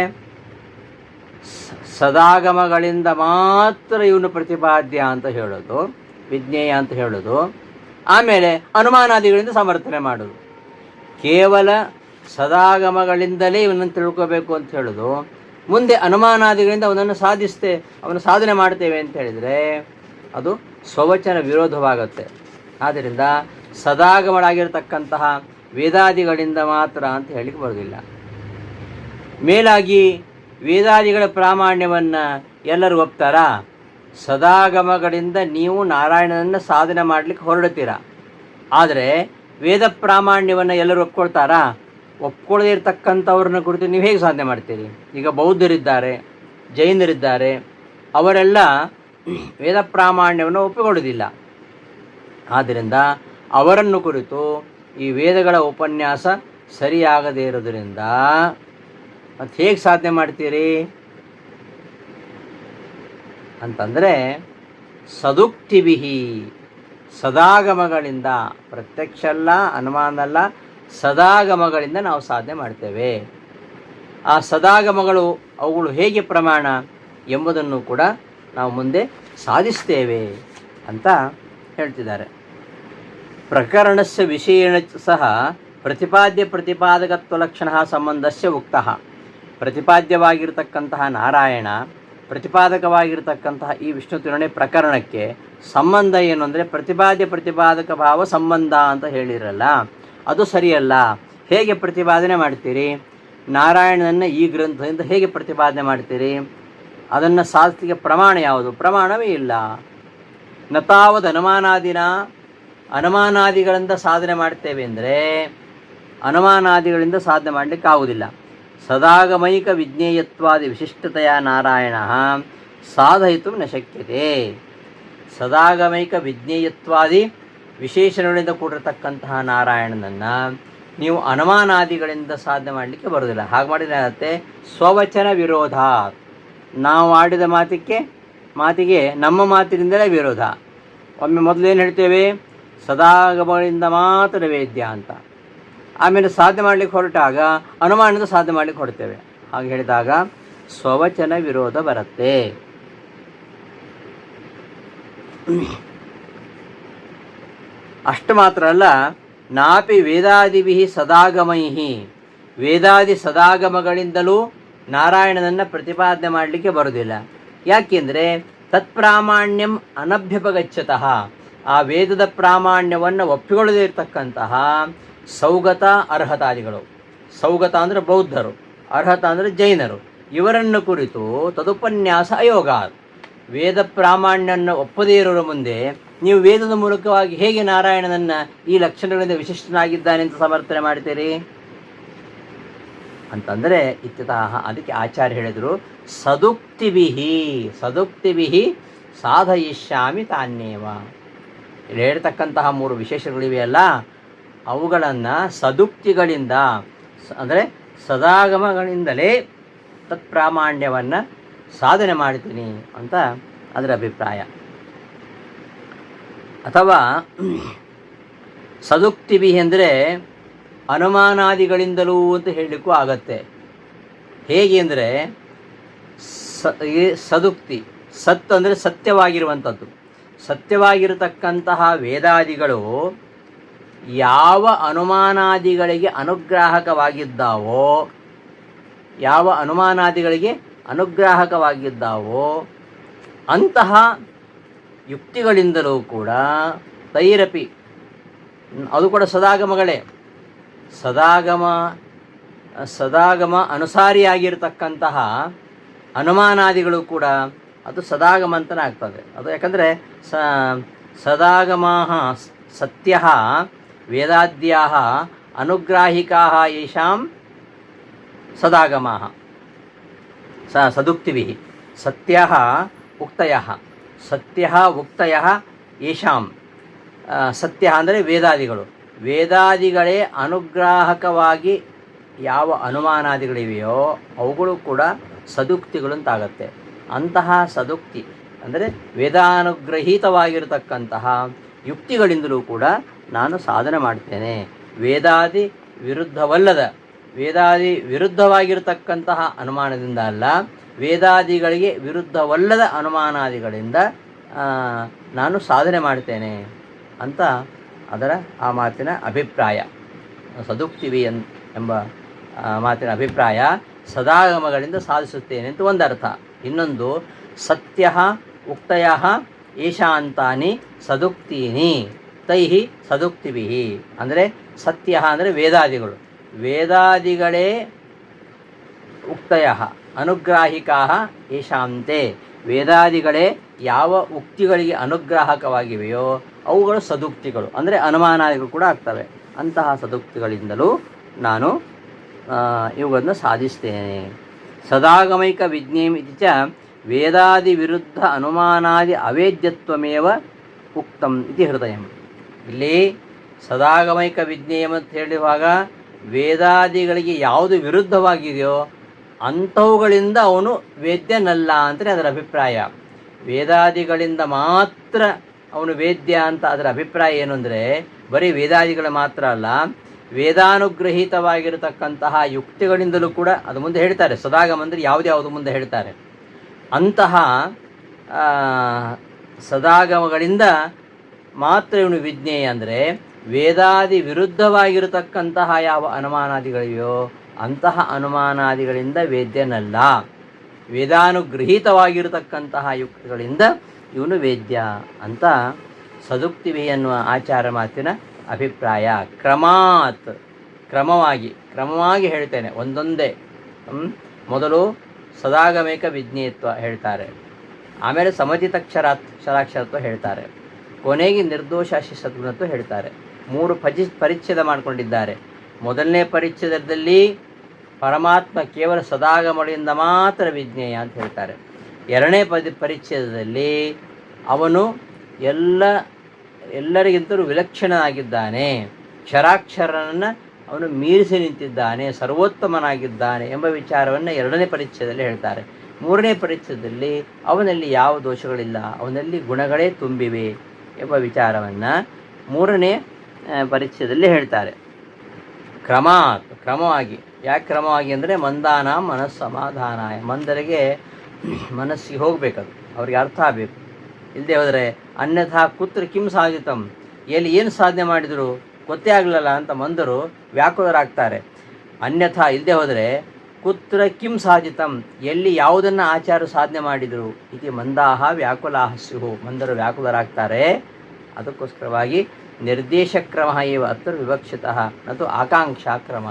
ಸದಾಗಮಗಳಿಂದ ಮಾತ್ರ ಇವನು ಪ್ರತಿಪಾದ್ಯ ಅಂತ ಹೇಳೋದು, ವಿಜ್ಞೇಯ ಅಂತ ಹೇಳೋದು, ಆಮೇಲೆ ಅನುಮಾನಾದಿಗಳಿಂದ ಸಮರ್ಥನೆ ಮಾಡೋದು. ಕೇವಲ ಸದಾಗಮಗಳಿಂದಲೇ ಇವನನ್ನು ತಿಳ್ಕೋಬೇಕು ಅಂತ ಹೇಳೋದು, ಮುಂದೆ ಅನುಮಾನಾದಿಗಳಿಂದ ಅವನನ್ನು ಅವನು ಸಾಧನೆ ಮಾಡ್ತೇವೆ ಅಂತ ಹೇಳಿದರೆ ಅದು ಸ್ವವಚನ ವಿರೋಧವಾಗುತ್ತೆ. ಆದ್ದರಿಂದ ಸದಾಗಮಗಳಾಗಿರ್ತಕ್ಕಂತಹ ವೇದಾದಿಗಳಿಂದ ಮಾತ್ರ ಅಂತ ಹೇಳಲಿಕ್ಕೆ ಬರೋದಿಲ್ಲ. ಮೇಲಾಗಿ ವೇದಾದಿಗಳ ಪ್ರಾಮಾಣ್ಯವನ್ನು ಎಲ್ಲರೂ ಒಪ್ತಾರಾ? ಸದಾಗಮಗಳಿಂದ ನೀವು ನಾರಾಯಣನನ್ನು ಸಾಧನೆ ಮಾಡಲಿಕ್ಕೆ ಹೊರಡ್ತೀರ. ಆದರೆ ವೇದ ಪ್ರಾಮಾಣ್ಯವನ್ನು ಎಲ್ಲರೂ ಒಪ್ಕೊಳ್ತಾರಾ? ಒಪ್ಕೊಳ್ಳದೇ ಇರತಕ್ಕಂಥವ್ರನ್ನ ಕುರಿತು ನೀವು ಹೇಗೆ ಸಾಧನೆ ಮಾಡ್ತೀರಿ? ಈಗ ಬೌದ್ಧರಿದ್ದಾರೆ, ಜೈನರಿದ್ದಾರೆ, ಅವರೆಲ್ಲ ವೇದ ಪ್ರಾಮಾಣ್ಯವನ್ನು ಒಪ್ಪಿಕೊಳ್ಳೋದಿಲ್ಲ. ಆದ್ದರಿಂದ ಅವರನ್ನು ಕುರಿತು ಈ ವೇದಗಳ ಉಪನ್ಯಾಸ ಸರಿಯಾಗದೇ ಇರೋದರಿಂದ ಮತ್ತು ಹೇಗೆ ಸಾಧನೆ ಮಾಡ್ತೀರಿ ಅಂತಂದರೆ ಸದುಕ್ತಿಭಿಹಿ, ಸದಾಗಮಗಳಿಂದ, ಪ್ರತ್ಯಕ್ಷ ಅಲ್ಲ, ಅನುಮಾನ ಅಲ್ಲ, ಸದಾಗಮಗಳಿಂದ ನಾವು ಸಾಧನೆ ಮಾಡ್ತೇವೆ. ಆ ಸದಾಗಮಗಳು ಅವುಗಳು ಹೇಗೆ ಪ್ರಮಾಣ ಎಂಬುದನ್ನು ಕೂಡ ನಾವು ಮುಂದೆ ಸಾಧಿಸ್ತೇವೆ ಅಂತ ಹೇಳ್ತಿದ್ದಾರೆ. ಪ್ರಕರಣಸ್ಯ ವಿಷಯೇಣ ಸಹ ಪ್ರತಿಪಾದ್ಯ ಪ್ರತಿಪಾದಕತ್ವ ಲಕ್ಷಣ ಸಂಬಂಧಸ್ಯ ಉಕ್ತಃ. ಪ್ರತಿಪಾದ್ಯವಾಗಿರ್ತಕ್ಕಂತಹ ನಾರಾಯಣ, ಪ್ರತಿಪಾದಕವಾಗಿರ್ತಕ್ಕಂತಹ ಈ ವಿಷ್ಣು ತಿರುಣೆ ಪ್ರಕರಣಕ್ಕೆ ಸಂಬಂಧ ಏನು ಅಂದರೆ ಪ್ರತಿಪಾದ್ಯ ಪ್ರತಿಪಾದಕ ಭಾವ ಸಂಬಂಧ ಅಂತ ಹೇಳಿರಲ್ಲ, ಅದು ಸರಿಯಲ್ಲ. ಹೇಗೆ ಪ್ರತಿಪಾದನೆ ಮಾಡ್ತೀರಿ? ನಾರಾಯಣನನ್ನು ಈ ಗ್ರಂಥದಿಂದ ಹೇಗೆ ಪ್ರತಿಪಾದನೆ ಮಾಡ್ತೀರಿ? ಅದನ್ನು ಸಾಧಿಸಲಿಕ್ಕೆ ಪ್ರಮಾಣ ಯಾವುದು? ಪ್ರಮಾಣವೇ ಇಲ್ಲ. ನತಾವದ್ ಅನುಮಾನಾದಿನ, ಅನುಮಾನಾದಿಗಳಿಂದ ಸಾಧನೆ ಮಾಡ್ತೇವೆ ಅಂದರೆ ಅನುಮಾನಾದಿಗಳಿಂದ ಸಾಧನೆ ಮಾಡಲಿಕ್ಕೆ ಆಗುವುದಿಲ್ಲ. ಸದಾಗಮೈಕ ವಿಜ್ಞೇಯತ್ವಾದಿ ವಿಶಿಷ್ಟತೆಯ ನಾರಾಯಣ ಸಾಧಯಿತು ನ ಶಕ್ಯತೆ. ಸದಾಗಮೈಕ ವಿಜ್ಞೇಯತ್ವಾದಿ ವಿಶೇಷಣಗಳಿಂದ ಕೂಡಿರತಕ್ಕಂತಹ ನಾರಾಯಣನನ್ನು ನೀವು ಅನುಮಾನಾದಿಗಳಿಂದ ಸಾಧನೆ ಮಾಡಲಿಕ್ಕೆ ಬರೋದಿಲ್ಲ. ಹಾಗೆ ಮಾಡಿದ್ರೆ ಏನಾಗುತ್ತೆ? ಸ್ವವಚನ ವಿರೋಧ. ನಾವು ಆಡಿದ ಮಾತಿಗೆ ನಮ್ಮ ಮಾತಿನಿಂದಲೇ ವಿರೋಧ. ಒಮ್ಮೆ ಮೊದಲು ಏನು ಹೇಳ್ತೇವೆ? ಸದಾಗಮಗಳಿಂದ ಮಾತ್ರ ವೇದ್ಯ ಅಂತ. ಆಮೇಲೆ ಸಾಧನೆ ಮಾಡಲಿಕ್ಕೆ ಹೊರಟಾಗ ಅನುಮಾನದಿಂದ ಸಾಧನೆ ಮಾಡಲಿಕ್ಕೆ ಹೊರಡ್ತೇವೆ. ಹಾಗೆ ಹೇಳಿದಾಗ ಸ್ವವಚನ ವಿರೋಧ ಬರುತ್ತೆ. ಅಷ್ಟು ಮಾತ್ರ ಅಲ್ಲ, ನಾಪಿ ವೇದಾದಿಭಿ ಸದಾಗಮೈ, ವೇದಾದಿ ಸದಾಗಮಗಳಿಂದಲೂ ನಾರಾಯಣನನ್ನು ಪ್ರತಿಪಾದನೆ ಮಾಡಲಿಕ್ಕೆ ಬರುವುದಿಲ್ಲ. ಯಾಕೆಂದರೆ ತತ್ಪ್ರಾಮಾಣ್ಯಂ ಅನಭ್ಯುಪಗಚ್ಚತಃ, ಆ ವೇದದ ಪ್ರಾಮಾಣ್ಯವನ್ನು ಒಪ್ಪಿಕೊಳ್ಳದೇ ಇರತಕ್ಕಂತಹ ಸೌಗತ ಅರ್ಹತಾದಿಗಳು. ಸೌಗತ ಅಂದರೆ ಬೌದ್ಧರು, ಅರ್ಹತ ಅಂದರೆ ಜೈನರು. ಇವರನ್ನು ಕುರಿತು ತದುಪನ್ಯಾಸ ಅಯೋಗ. ವೇದ ಪ್ರಾಮಾಣ್ಯವನ್ನು ಒಪ್ಪದೇ ಇರೋರ ಮುಂದೆ ನೀವು ವೇದದ ಮೂಲಕವಾಗಿ ಹೇಗೆ ನಾರಾಯಣನನ್ನು ಈ ಲಕ್ಷಣಗಳಿಂದ ವಿಶಿಷ್ಟನಾಗಿದ್ದಾನೆ ಅಂತ ಸಮರ್ಥನೆ ಮಾಡ್ತೀರಿ ಅಂತಂದರೆ ಇತ್ಯತಃ ಅದಕ್ಕೆ ಆಚಾರ್ಯ ಹೇಳಿದರು, ಸದುಕ್ತಿಭಿಹಿ ಸಾಧಯಿಷ್ಯಾಮಿ ತಾನ್ಯೇವ. ಇಲ್ಲಿ ಹೇಳ್ತಕ್ಕಂತಹ 3 ವಿಶೇಷಗಳಿವೆಯಲ್ಲ, ಅವುಗಳನ್ನು ಸದುಕ್ತಿಗಳಿಂದ ಅಂದರೆ ಸದಾಗಮಗಳಿಂದಲೇ ತತ್ಪ್ರಾಮಾಣ್ಯವನ್ನು ಸಾಧನೆ ಮಾಡ್ತೀನಿ ಅಂತ ಅದರ ಅಭಿಪ್ರಾಯ. ಅಥವಾ ಸದುಕ್ತಿಭಿ ಅಂದರೆ ಅನುಮಾನಾದಿಗಳಿಂದಲೂ ಅಂತ ಹೇಳಲಿಕ್ಕೂ ಆಗತ್ತೆ. ಹೇಗೆ ಅಂದರೆ ಸದುಕ್ತಿ, ಸತ್ ಅಂದರೆ ಸತ್ಯವಾಗಿರುವಂಥದ್ದು. ಸತ್ಯವಾಗಿರತಕ್ಕಂತಹ ವೇದಾದಿಗಳು ಯಾವ ಅನುಮಾನಾದಿಗಳಿಗೆ ಅನುಗ್ರಾಹಕವಾಗಿದ್ದಾವೋ ಅಂತಹ ಯುಕ್ತಿಗಳಿಂದಲೂ ಕೂಡ ತೈರಪಿ, ಅದು ಕೂಡ ಸದಾಗಮಗಳೇ. ಸದಾಗಮ ಅನುಸಾರಿಯಾಗಿರ್ತಕ್ಕಂತಹ ಅನುಮಾನಾದಿಗಳು ಕೂಡ ಅದು ಸದಾಗಮ ಅಂತಲೇ ಆಗ್ತದೆ. ಅದು ಯಾಕಂದರೆ ಸದಾಗಮಾಃ ಸತ್ಯಃ ವೇದಾದ್ಯಾಃ ಅನುಗ್ರಾಹಿಕಾಃ ಯೇಷಾಂ ಸದಾಗಮಾಃ ಸದುಕ್ತಿಭಿಃ ಸತ್ಯಃ ಉಕ್ತಯಃ ಯೇಷಾಂ. ಸತ್ಯ ಅಂದರೆ ವೇದಾದಿಗಳೇ ಅನುಗ್ರಾಹಕವಾಗಿ ಯಾವ ಅನುಮಾನಾದಿಗಳಿವೆಯೋ ಅವುಗಳು ಕೂಡ ಸದುಕ್ತಿಗಳು ಅಂತಾಗತ್ತೆ. ಅಂತಹ ಸದುಕ್ತಿ ಅಂದರೆ ವೇದಾನುಗ್ರಹೀತವಾಗಿರತಕ್ಕಂತಹ ಯುಕ್ತಿಗಳಿಂದಲೂ ಕೂಡ ನಾನು ಸಾಧನೆ ಮಾಡ್ತೇನೆ. ವೇದಾದಿ ವಿರುದ್ಧವಾಗಿರತಕ್ಕಂತಹ ಅನುಮಾನದಿಂದ ಅಲ್ಲ, ವೇದಾದಿಗಳಿಗೆ ವಿರುದ್ಧವಲ್ಲದ ಅನುಮಾನಾದಿಗಳಿಂದ ನಾನು ಸಾಧನೆ ಮಾಡ್ತೇನೆ ಅಂತ ಅದರ ಆ ಮಾತಿನ ಅಭಿಪ್ರಾಯ. ಸದುಕ್ತಿವಿ ಎಂಬ ಮಾತಿನ ಅಭಿಪ್ರಾಯ ಸದಾಗಮಗಳಿಂದ ಸಾಧಿಸುತ್ತೇನೆ ಅಂತ ಒಂದರ್ಥ. ಇನ್ನೊಂದು ಸತ್ಯ ಉಕ್ತಯ ಏಷಾಂತಾನಿ ಸದುಕ್ತೀನಿ ತೈಹಿ ಸದುಕ್ತಿಭಿ ಅಂದರೆ ಸತ್ಯ ಅಂದರೆ ವೇದಾದಿಗಳೇ ಉಕ್ತಯ ಅನುಗ್ರಾಹಿಕಾ ಏಷಾಂತೆ, ವೇದಾದಿಗಳೇ ಯಾವ ಉಕ್ತಿಗಳಿಗೆ ಅನುಗ್ರಾಹಕವಾಗಿವೆಯೋ ಅವುಗಳು ಸದುಕ್ತಿಗಳು, ಅಂದರೆ ಅನುಮಾನಾದಿಗಳು ಕೂಡ ಆಗ್ತವೆ. ಅಂತಹ ಸದುಕ್ತಿಗಳಿಂದಲೂ ನಾನು ಇವುಗಳನ್ನು ಸಾಧಿಸ್ತೇನೆ. ಸದಾಗಮೈಕ ವಿಜ್ಞೇಯಂ ಇತಿ ಚ ವೇದಾದಿ ವಿರುದ್ಧ ಅನುಮಾನಾದಿ ಅವೇದ್ಯತ್ವಮೇವ ಉಕ್ತಂ ಇತಿ ಹೃದಯಂ. ಇಲ್ಲಿ ಸದಾಗಮೈಕ ವಿಜ್ಞೇಯಂ ಅಂತ ಹೇಳುವಾಗ ವೇದಾದಿಗಳಿಗೆ ಯಾವುದು ವಿರುದ್ಧವಾಗಿದೆಯೋ ಅಂಥವುಗಳಿಂದ ಅವನು ವೇದ್ಯನಲ್ಲ ಅಂತಲೇ ಅದರ ಅಭಿಪ್ರಾಯ. ವೇದಾದಿಗಳಿಂದ ಮಾತ್ರ ಅವನು ವೇದ್ಯ ಅಂತ ಅದರ ಅಭಿಪ್ರಾಯ ಏನು ಅಂದರೆ, ಬರೀ ವೇದಾದಿಗಳು ಮಾತ್ರ ಅಲ್ಲ, ವೇದಾನುಗ್ರಹೀತವಾಗಿರತಕ್ಕಂತಹ ಯುಕ್ತಿಗಳಿಂದಲೂ ಕೂಡ ಅದು ಮುಂದೆ ಹೇಳ್ತಾರೆ. ಸದಾಗಮ ಅಂದರೆ ಯಾವುದ್ಯಾವುದು ಮುಂದೆ ಹೇಳ್ತಾರೆ. ಅಂತಹ ಸದಾಗಮಗಳಿಂದ ಮಾತ್ರ ಇವನು ವಿಜ್ಞೇಯ. ಅಂದರೆ ವೇದಾದಿ ವಿರುದ್ಧವಾಗಿರತಕ್ಕಂತಹ ಯಾವ ಅನುಮಾನಾದಿಗಳಿವೆಯೋ ಅಂತಹ ಅನುಮಾನಾದಿಗಳಿಂದ ವೇದ್ಯನಲ್ಲ, ವೇದಾನುಗೃಹೀತವಾಗಿರತಕ್ಕಂತಹ ಯುಕ್ತಿಗಳಿಂದ ಇವನು ವೇದ್ಯ ಅಂತ ಸದುಕ್ತಿವಿ ಎನ್ನುವ ಆಚಾರ ಮಾತಿನ ಅಭಿಪ್ರಾಯ. ಕ್ರಮಾತ್, ಕ್ರಮವಾಗಿ ಹೇಳ್ತೇನೆ, ಒಂದೊಂದೇ. ಮೊದಲು ಸದಾಗಮೇಕ ವಿಜ್ಞೇಯತ್ವ ಹೇಳ್ತಾರೆ, ಆಮೇಲೆ ಸಮಜಿತಕ್ಷರಾಕ್ಷರತ್ವ ಹೇಳ್ತಾರೆ, ಕೊನೆಗೆ ನಿರ್ದೋಷಾಶಿ ಸದ್ಗುಣತ್ವ ಹೇಳ್ತಾರೆ. 3 ಪರಿಚ್ಛೇದ ಮಾಡಿಕೊಂಡಿದ್ದಾರೆ. ಮೊದಲನೇ ಪರಿಚ್ಛೇದದಲ್ಲಿ ಪರಮಾತ್ಮ ಕೇವಲ ಸದಾಗಮಗಳಿಂದ ಮಾತ್ರ ವಿಜ್ಞೇಯ ಅಂತ ಹೇಳ್ತಾರೆ. ಎರಡನೇ ಪರಿಚ್ಛೇದದಲ್ಲಿ ಅವನು ಎಲ್ಲರಿಗಿಂತಲೂ ವಿಲಕ್ಷಣನಾಗಿದ್ದಾನೆ, ಕ್ಷರಾಕ್ಷರನನ್ನು ಅವನು ಮೀರಿಸಿ ನಿಂತಿದ್ದಾನೆ, ಸರ್ವೋತ್ತಮನಾಗಿದ್ದಾನೆ ಎಂಬ ವಿಚಾರವನ್ನು ಎರಡನೇ ಪರಿಚ್ಛೇದದಲ್ಲಿ ಹೇಳ್ತಾರೆ. ಮೂರನೇ ಪರಿಚ್ಛೇದದಲ್ಲಿ ಅವನಲ್ಲಿ ಯಾವ ದೋಷಗಳಿಲ್ಲ, ಅವನಲ್ಲಿ ಗುಣಗಳೇ ತುಂಬಿವೆ ಎಂಬ ವಿಚಾರವನ್ನು ಮೂರನೇ ಪರಿಚ್ಛೇದದಲ್ಲಿ ಹೇಳ್ತಾರೆ. ಕ್ರಮವಾಗಿ. ಯಾಕೆ ಕ್ರಮವಾಗಿ ಅಂದರೆ ಮಂದಾನ ಮನಸ್ಸಮಾಧಾನಾಯ, ಮಂದರಿಗೆ ಮನಸ್ಸಿಗೆ ಹೋಗಬೇಕದು, ಅವ್ರಿಗೆ ಅರ್ಥ ಆಗಬೇಕು. ಇಲ್ಲದೆ ಹೋದರೆ ಅನ್ಯಥಾ ಕುತ್ರ ಕಿಂ ಸಾಧಿತಂ, ಎಲ್ಲಿ ಏನು ಸಾಧನೆ ಮಾಡಿದರು ಗೊತ್ತೇ ಆಗಲಿಲ್ಲ ಅಂತ ಮಂದರು ವ್ಯಾಕುಲರಾಗ್ತಾರೆ. ಅನ್ಯಥಾ ಇಲ್ಲದೆ ಹೋದರೆ ಕುತ್ರ ಕಿಂ ಸಾಧಿತಂ, ಎಲ್ಲಿ ಯಾವುದನ್ನು ಆಚಾರ್ಯರು ಸಾಧನೆ ಮಾಡಿದರು ಇತಿ ಮಂದಾಹ ವ್ಯಾಕುಲಾಹ ಸ್ಯುಹು, ಮಂದರು ವ್ಯಾಕುಲರಾಗ್ತಾರೆ. ಅದಕ್ಕೋಸ್ಕರವಾಗಿ ನಿರ್ದೇಶಕ್ರಮ ಇವ ಅತ್ರ ವಿವಕ್ಷಿತಃ ನತು ಆಕಾಂಕ್ಷಾಕ್ರಮ.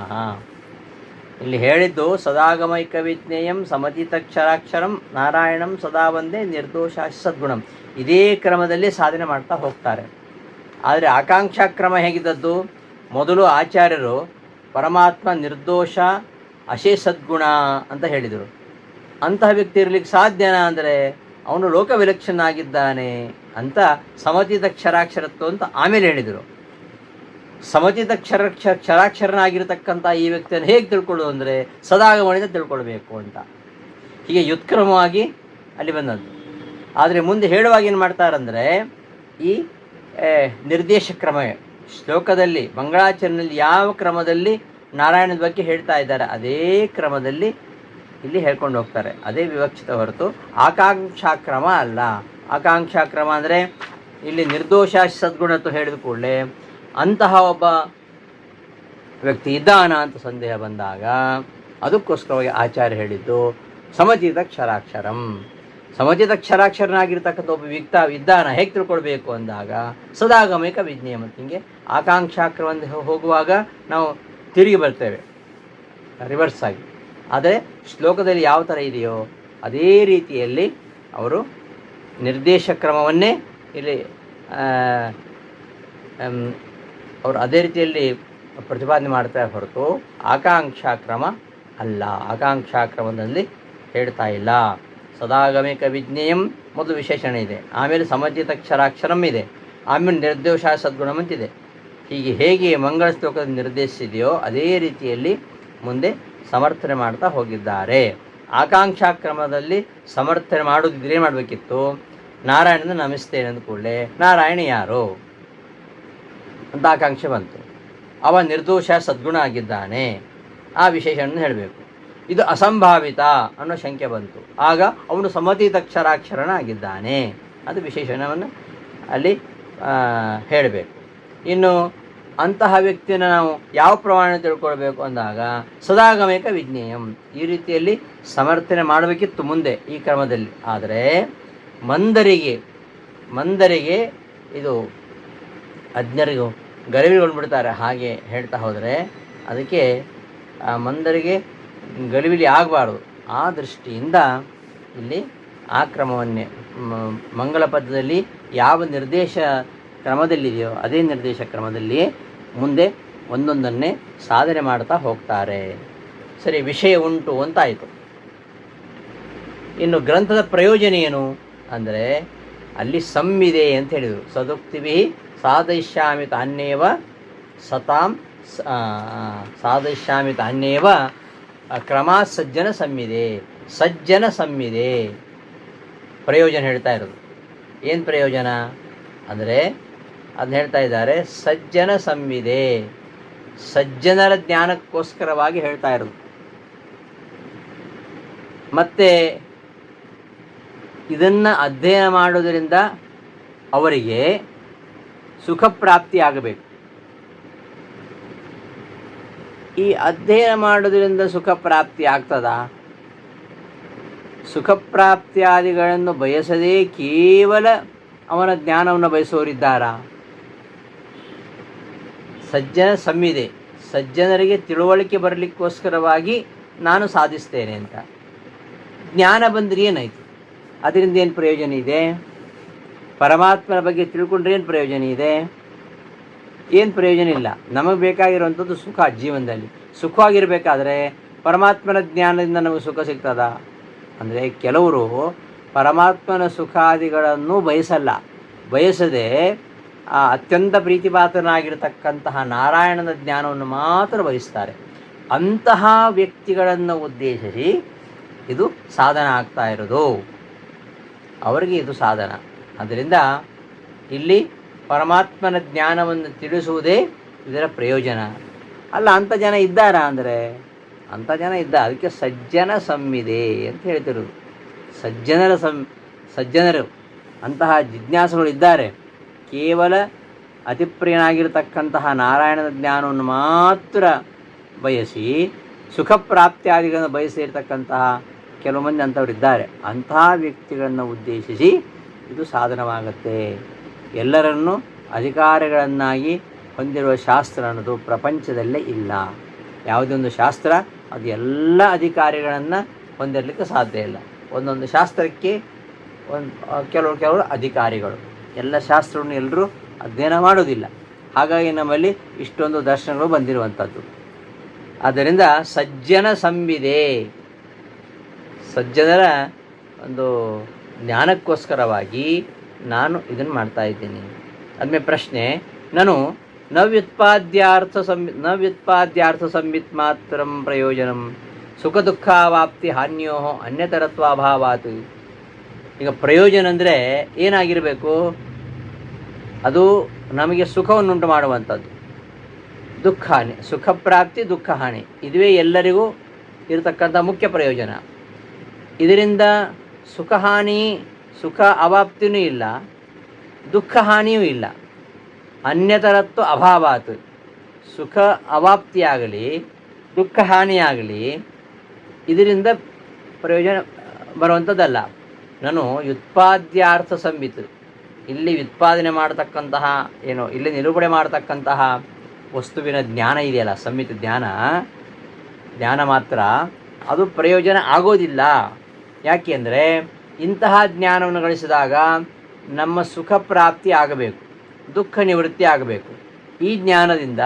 ಇಲ್ಲಿ ಹೇಳಿದ್ದು ಸದಾಗಮೈಕ ವಿಜ್ಞೇಯಂ ಸಮಜಿತಕ್ಷರಾಕ್ಷರಂ ನಾರಾಯಣಂ ಸದಾ ಒಂದೇ ನಿರ್ದೋಷಾಶಿ ಸದ್ಗುಣಂ, ಇದೇ ಕ್ರಮದಲ್ಲಿ ಸಾಧನೆ ಮಾಡ್ತಾ ಹೋಗ್ತಾರೆ. ಆದರೆ ಆಕಾಂಕ್ಷಾಕ್ರಮ ಹೇಗಿದ್ದದ್ದು, ಮೊದಲು ಆಚಾರ್ಯರು ಪರಮಾತ್ಮ ನಿರ್ದೋಷ ಅಶೇ ಸದ್ಗುಣ ಅಂತ ಹೇಳಿದರು. ಅಂತಹ ವ್ಯಕ್ತಿ ಇರಲಿಕ್ಕೆ ಸಾಧ್ಯನಾ ಅಂದರೆ ಅವನು ಲೋಕವಿಲಕ್ಷಣನಾಗಿದ್ದಾನೆ ಅಂತ ಸಮಜಿತಕ್ಷರಾಕ್ಷರತ್ವ ಅಂತ ಆಮೇಲೆ ಹೇಳಿದರು. ಕ್ಷರಾಕ್ಷರನಾಗಿರತಕ್ಕಂಥ ಈ ವ್ಯಕ್ತಿಯನ್ನು ಹೇಗೆ ತಿಳ್ಕೊಳ್ಳೋದು ಅಂದರೆ ಸದಾಗಮಗಳಿಂದ ತಿಳ್ಕೊಳ್ಬೇಕು ಅಂತ. ಹೀಗೆ ವ್ಯುತ್ಕ್ರಮವಾಗಿ ಅಲ್ಲಿ ಬಂದದ್ದು. ಆದರೆ ಮುಂದೆ ಹೇಳುವಾಗ ಏನು ಮಾಡ್ತಾರಂದರೆ, ಈ ನಿರ್ದೇಶ ಕ್ರಮವೇ ಶ್ಲೋಕದಲ್ಲಿ ಮಂಗಳಾಚರಣೆಯಲ್ಲಿ ಯಾವ ಕ್ರಮದಲ್ಲಿ ನಾರಾಯಣದ ಬಗ್ಗೆ ಹೇಳ್ತಾ ಇದ್ದಾರೆ ಅದೇ ಕ್ರಮದಲ್ಲಿ ಇಲ್ಲಿ ಹೇಳ್ಕೊಂಡು ಹೋಗ್ತಾರೆ. ಅದೇ ವಿವಕ್ಷಿತ ಹೊರತು ಆಕಾಂಕ್ಷಾಕ್ರಮ ಅಲ್ಲ. ಆಕಾಂಕ್ಷಾಕ್ರಮ ಅಂದರೆ ಇಲ್ಲಿ ನಿರ್ದೋಷಾಶಿ ಸದ್ಗುಣತ್ವ ಹೇಳಿದ ಕೂಡಲೇ ಅಂತಹ ಒಬ್ಬ ವ್ಯಕ್ತಿ ಇದ್ದಾನ ಅಂತ ಸಂದೇಹ ಬಂದಾಗ ಅದಕ್ಕೋಸ್ಕರವಾಗಿ ಆಚಾರ್ಯ ಹೇಳಿದ್ದು ಸಮಜಿತ ಕ್ಷರಾಕ್ಷರಂ. ಸಮಜಿತ ಕ್ಷರಾಕ್ಷರನಾಗಿರ್ತಕ್ಕಂಥ ಒಬ್ಬ ವ್ಯಕ್ತ ಇದ್ದಾನ ಹೇಗೆ ತಿಳ್ಕೊಳ್ಬೇಕು ಅಂದಾಗ ಸದಾಗಮೈಕ ವಿಜ್ಞೇಯ. ಮತ್ತು ಹಿಂಗೆ ಆಕಾಂಕ್ಷಾಕ್ರಮ ಹೋಗುವಾಗ ನಾವು ತಿರುಗಿ ಬರ್ತೇವೆ ರಿವರ್ಸ್ ಆಗಿ. ಆದರೆ ಶ್ಲೋಕದಲ್ಲಿ ಯಾವ ಥರ ಇದೆಯೋ ಅದೇ ರೀತಿಯಲ್ಲಿ ಅವರು ನಿರ್ದೇಶ ಕ್ರಮವನ್ನೇ ಇಲ್ಲಿ ಅವರು ಅದೇ ರೀತಿಯಲ್ಲಿ ಪ್ರತಿಪಾದನೆ ಮಾಡ್ತಾರೆ ಹೊರತು ಆಕಾಂಕ್ಷಾಕ್ರಮ ಅಲ್ಲ. ಆಕಾಂಕ್ಷಾಕ್ರಮದಲ್ಲಿ ಹೇಳ್ತಾ ಇಲ್ಲ. ಸದಾಗಮೈಕ ವಿಜ್ಞೇಯಂ ಮೊದಲು ವಿಶೇಷಣ ಇದೆ, ಆಮೇಲೆ ಸಮಜಿತಕ್ಷರಾಕ್ಷರಂ ಇದೆ, ಆಮೇಲೆ ನಿರ್ದೋಷ ಸದ್ಗುಣಂ ಅಂತಿದೆ. ಹೀಗೆ ಹೇಗೆ ಮಂಗಳ ಶ್ಲೋಕದಲ್ಲಿ ನಿರ್ದೇಶಿಸಿದೆಯೋ ಅದೇ ರೀತಿಯಲ್ಲಿ ಮುಂದೆ ಸಮರ್ಥನೆ ಮಾಡ್ತಾ ಹೋಗಿದ್ದಾರೆ. ಆಕಾಂಕ್ಷಾಕ್ರಮದಲ್ಲಿ ಸಮರ್ಥನೆ ಮಾಡೋದಿದ್ರೆ ಏನು ಮಾಡಬೇಕಿತ್ತು, ನಾರಾಯಣನ ನಮಿಸ್ತೇನೆ ಅಂದ ಕೂಡಲೇ ನಾರಾಯಣ ಯಾರು ಅಂತ ಆಕಾಂಕ್ಷೆ ಬಂತು. ಅವ ನಿರ್ದೋಷ ಸದ್ಗುಣ ಆಗಿದ್ದಾನೆ, ಆ ವಿಶೇಷವನ್ನು ಹೇಳಬೇಕು. ಇದು ಅಸಂಭಾವಿತ ಅನ್ನೋ ಶಂಕೆ ಬಂತು, ಆಗ ಅವನು ಸಮಜಿತಕ್ಷರಾಕ್ಷರನ ಆಗಿದ್ದಾನೆ, ಅದು ವಿಶೇಷಣವನ್ನು ಅಲ್ಲಿ ಹೇಳಬೇಕು. ಇನ್ನು ಅಂತಹ ವ್ಯಕ್ತಿಯನ್ನು ನಾವು ಯಾವ ಪ್ರಮಾಣ ತಿಳ್ಕೊಳ್ಬೇಕು ಅಂದಾಗ ಸದಾಗಮೈಕ ವಿಜ್ಞೇಯಂ ಈ ರೀತಿಯಲ್ಲಿ ಸಮರ್ಥನೆ ಮಾಡಬೇಕಿತ್ತು ಮುಂದೆ ಈ ಕ್ರಮದಲ್ಲಿ. ಆದರೆ ಮಂದರಿಗೆ ಇದು ಅಜ್ಞರಿಗೂ ಗಲಿಬಿಲಿಗೊಂಡ್ಬಿಡ್ತಾರೆ. ಹಾಗೆ ಹೇಳ್ತಾ ಹೋದರೆ ಅದಕ್ಕೆ ಮಂದರಿಗೆ ಗಲಿಬಿಲಿ ಆಗಬಾರ್ದು. ಆ ದೃಷ್ಟಿಯಿಂದ ಇಲ್ಲಿ ಆ ಕ್ರಮವನ್ನೇ ಮಂಗಳ ಪದದಲ್ಲಿ ಯಾವ ನಿರ್ದೇಶ ಕ್ರಮದಲ್ಲಿದೆಯೋ ಅದೇ ನಿರ್ದೇಶ ಕ್ರಮದಲ್ಲಿ ಮುಂದೆ ಒಂದೊಂದನ್ನೇ ಸಾಧನೆ ಮಾಡ್ತಾ ಹೋಗ್ತಾರೆ. ಸರಿ, ವಿಷಯ ಉಂಟು ಅಂತಾಯಿತು. ಇನ್ನು ಗ್ರಂಥದ ಪ್ರಯೋಜನ ಏನು ಅಂದರೆ ಅಲ್ಲಿ ಸಂವಿದೆ ಅಂತ ಹೇಳಿದರು. ಸದುಕ್ತಿಭಿ ಸಾಧಯಿಷ್ಯಾಮಿ ತಾನ್ಯೇವ ಸತಾಂ ಸಾಧಯಿಷ್ಯಾಮಿ ತಾನ್ಯೇವ ಕ್ರಮಾ ಸಜ್ಜನ ಸಂವಿದೆ. ಸಜ್ಜನ ಸಂವಿದೆ ಪ್ರಯೋಜನ ಹೇಳ್ತಾ ಇರೋದು. ಏನು ಪ್ರಯೋಜನ ಅಂದರೆ ಅದನ್ನ ಹೇಳ್ತಾ ಇದ್ದಾರೆ, ಸಜ್ಜನ ಸಂವಿದೆ, ಸಜ್ಜನರ ಜ್ಞಾನಕ್ಕೋಸ್ಕರವಾಗಿ ಹೇಳ್ತಾ ಇರೋದು. ಮತ್ತು ಇದನ್ನು ಅಧ್ಯಯನ ಮಾಡೋದರಿಂದ ಅವರಿಗೆ ಸುಖ ಪ್ರಾಪ್ತಿಯಾಗಬೇಕು. ಈ ಅಧ್ಯಯನ ಮಾಡೋದರಿಂದ ಸುಖ ಪ್ರಾಪ್ತಿ ಆಗ್ತದಾ? ಸುಖ ಪ್ರಾಪ್ತಿಯಾದಿಗಳನ್ನು ಬಯಸದೇ ಕೇವಲ ಅವನ ಜ್ಞಾನವನ್ನು ಬಯಸೋರಿದ್ದಾರಾ? ಸಜ್ಜನ ಸಂವಿದೆ, ಸಜ್ಜನರಿಗೆ ತಿಳುವಳಿಕೆ ಬರಲಿಕ್ಕೋಸ್ಕರವಾಗಿ ನಾನು ಸಾಧಿಸ್ತೇನೆ ಅಂತ. ಜ್ಞಾನ ಬಂದರೆ ಏನಾಯಿತು? ಅದರಿಂದ ಏನು ಪ್ರಯೋಜನ ಇದೆ? ಪರಮಾತ್ಮನ ಬಗ್ಗೆ ತಿಳ್ಕೊಂಡ್ರೆ ಏನು ಪ್ರಯೋಜನ ಇದೆ? ಏನು ಪ್ರಯೋಜನ ಇಲ್ಲ. ನಮಗೆ ಬೇಕಾಗಿರುವಂಥದ್ದು ಸುಖ. ಜೀವನದಲ್ಲಿ ಸುಖವಾಗಿರಬೇಕಾದ್ರೆ ಪರಮಾತ್ಮನ ಜ್ಞಾನದಿಂದ ನಮಗೆ ಸುಖ ಸಿಗ್ತದಾ ಅಂದರೆ, ಕೆಲವರು ಪರಮಾತ್ಮನ ಸುಖಾದಿಗಳನ್ನು ಬಯಸದೆ ಅತ್ಯಂತ ಪ್ರೀತಿಪಾತ್ರನಾಗಿರ್ತಕ್ಕಂತಹ ನಾರಾಯಣನ ಜ್ಞಾನವನ್ನು ಮಾತ್ರ ಬಯಸ್ತಾರೆ. ಅಂತಹ ವ್ಯಕ್ತಿಗಳನ್ನು ಉದ್ದೇಶಿಸಿ ಇದು ಸಾಧನ ಆಗ್ತಾ ಇರೋದು. ಅವರಿಗೆ ಇದು ಸಾಧನ. ಆದ್ದರಿಂದ ಇಲ್ಲಿ ಪರಮಾತ್ಮನ ಜ್ಞಾನವನ್ನು ತಿಳಿಸುವುದೇ ಇದರ ಪ್ರಯೋಜನ. ಅಲ್ಲ, ಅಂಥ ಜನ ಇದ್ದಾರಾ ಅಂದರೆ ಅಂಥ ಜನ ಅದಕ್ಕೆ ಸಜ್ಜನ ಸಂವಿದೆ ಅಂತ ಹೇಳ್ತಿರೋದು. ಸಜ್ಜನರು ಅಂತಹ ಜಿಜ್ಞಾಸುಗಳು ಇದ್ದಾರೆ. ಕೇವಲ ಅತಿಪ್ರಿಯನಾಗಿರ್ತಕ್ಕಂತಹ ನಾರಾಯಣನ ಜ್ಞಾನವನ್ನು ಮಾತ್ರ ಬಯಸಿ ಸುಖ ಪ್ರಾಪ್ತಿಯಾದಿಗಳನ್ನು ಬಯಸಿರ್ತಕ್ಕಂತಹ ಕೆಲವು ಮಂದಿ ಅಂಥವರಿದ್ದಾರೆ. ಅಂತಹ ವ್ಯಕ್ತಿಗಳನ್ನು ಉದ್ದೇಶಿಸಿ ಇದು ಸಾಧನವಾಗುತ್ತೆ. ಎಲ್ಲರನ್ನೂ ಅಧಿಕಾರಿಗಳನ್ನಾಗಿ ಹೊಂದಿರುವ ಶಾಸ್ತ್ರ ಅನ್ನೋದು ಪ್ರಪಂಚದಲ್ಲೇ ಇಲ್ಲ. ಯಾವುದೇ ಒಂದು ಶಾಸ್ತ್ರ ಅದು ಎಲ್ಲ ಅಧಿಕಾರಿಗಳನ್ನು ಹೊಂದಿರಲಿಕ್ಕೆ ಸಾಧ್ಯ ಇಲ್ಲ. ಒಂದೊಂದು ಶಾಸ್ತ್ರಕ್ಕೆ ಕೆಲವರು ಅಧಿಕಾರಿಗಳು. ಎಲ್ಲ ಶಾಸ್ತ್ರವನ್ನು ಎಲ್ಲರೂ ಅಧ್ಯಯನ ಮಾಡೋದಿಲ್ಲ. ಹಾಗಾಗಿ ನಮ್ಮಲ್ಲಿ ಇಷ್ಟೊಂದು ದರ್ಶನಗಳು ಬಂದಿರುವಂಥದ್ದು. ಆದ್ದರಿಂದ ಸಜ್ಜನ ಸಂವಿದೆ, ಸಜ್ಜನರ ಒಂದು ಜ್ಞಾನಕ್ಕೋಸ್ಕರವಾಗಿ ನಾನು ಇದನ್ನು ಮಾಡ್ತಾ ಇದ್ದೀನಿ. ಅದ್ಮೇಲೆ ಪ್ರಶ್ನೆ, ನಾನು ನವ್ಯುತ್ಪಾದ್ಯಾರ್ಥ ಸಂವಿತ್ ಮಾತ್ರಂ ಪ್ರಯೋಜನಂ ಸುಖ ದುಃಖಾವಾಪ್ತಿ ಹಾನ್ಯೋ ಅನ್ಯತರತ್ವಾಭಾವಾತ್. ಈಗ ಪ್ರಯೋಜನ ಅಂದರೆ ಏನಾಗಿರಬೇಕು? ಅದು ನಮಗೆ ಸುಖವನ್ನುಂಟು ಮಾಡುವಂಥದ್ದು. ದುಃಖ ಹಾನಿ, ಸುಖ ಪ್ರಾಪ್ತಿ, ದುಃಖ ಹಾನಿ, ಇದುವೇ ಎಲ್ಲರಿಗೂ ಇರತಕ್ಕಂಥ ಮುಖ್ಯ ಪ್ರಯೋಜನ. ಇದರಿಂದ ಸುಖ ಹಾನಿ, ಸುಖ ಅವಾಪ್ತಿಯೂ ಇಲ್ಲ, ದುಃಖ ಹಾನಿಯೂ ಇಲ್ಲ. ಅನ್ಯತರತ್ವ ಅಭಾವಾತ್, ಸುಖ ಅವಾಪ್ತಿಯಾಗಲಿ ದುಃಖ ಹಾನಿಯಾಗಲಿ ಇದರಿಂದ ಪ್ರಯೋಜನ ಬರುವಂಥದ್ದಲ್ಲ. ನಾನು ವ್ಯುತ್ಪಾದ್ಯಾರ್ಥ ಸಂವಿತ್, ಇಲ್ಲಿ ಉತ್ಪಾದನೆ ಮಾಡತಕ್ಕಂತಹ ಇಲ್ಲಿ ನಿರೂಪಣೆ ಮಾಡತಕ್ಕಂತಹ ವಸ್ತುವಿನ ಜ್ಞಾನ ಇದೆಯಲ್ಲ, ಸಂವಿತ್ ಜ್ಞಾನ ಮಾತ್ರ ಅದು ಪ್ರಯೋಜನ ಆಗೋದಿಲ್ಲ. ಯಾಕೆ ಅಂದರೆ ಇಂತಹ ಜ್ಞಾನವನ್ನು ಗಳಿಸಿದಾಗ ನಮ್ಮ ಸುಖ ಪ್ರಾಪ್ತಿ ಆಗಬೇಕು, ದುಃಖ ನಿವೃತ್ತಿ ಆಗಬೇಕು. ಈ ಜ್ಞಾನದಿಂದ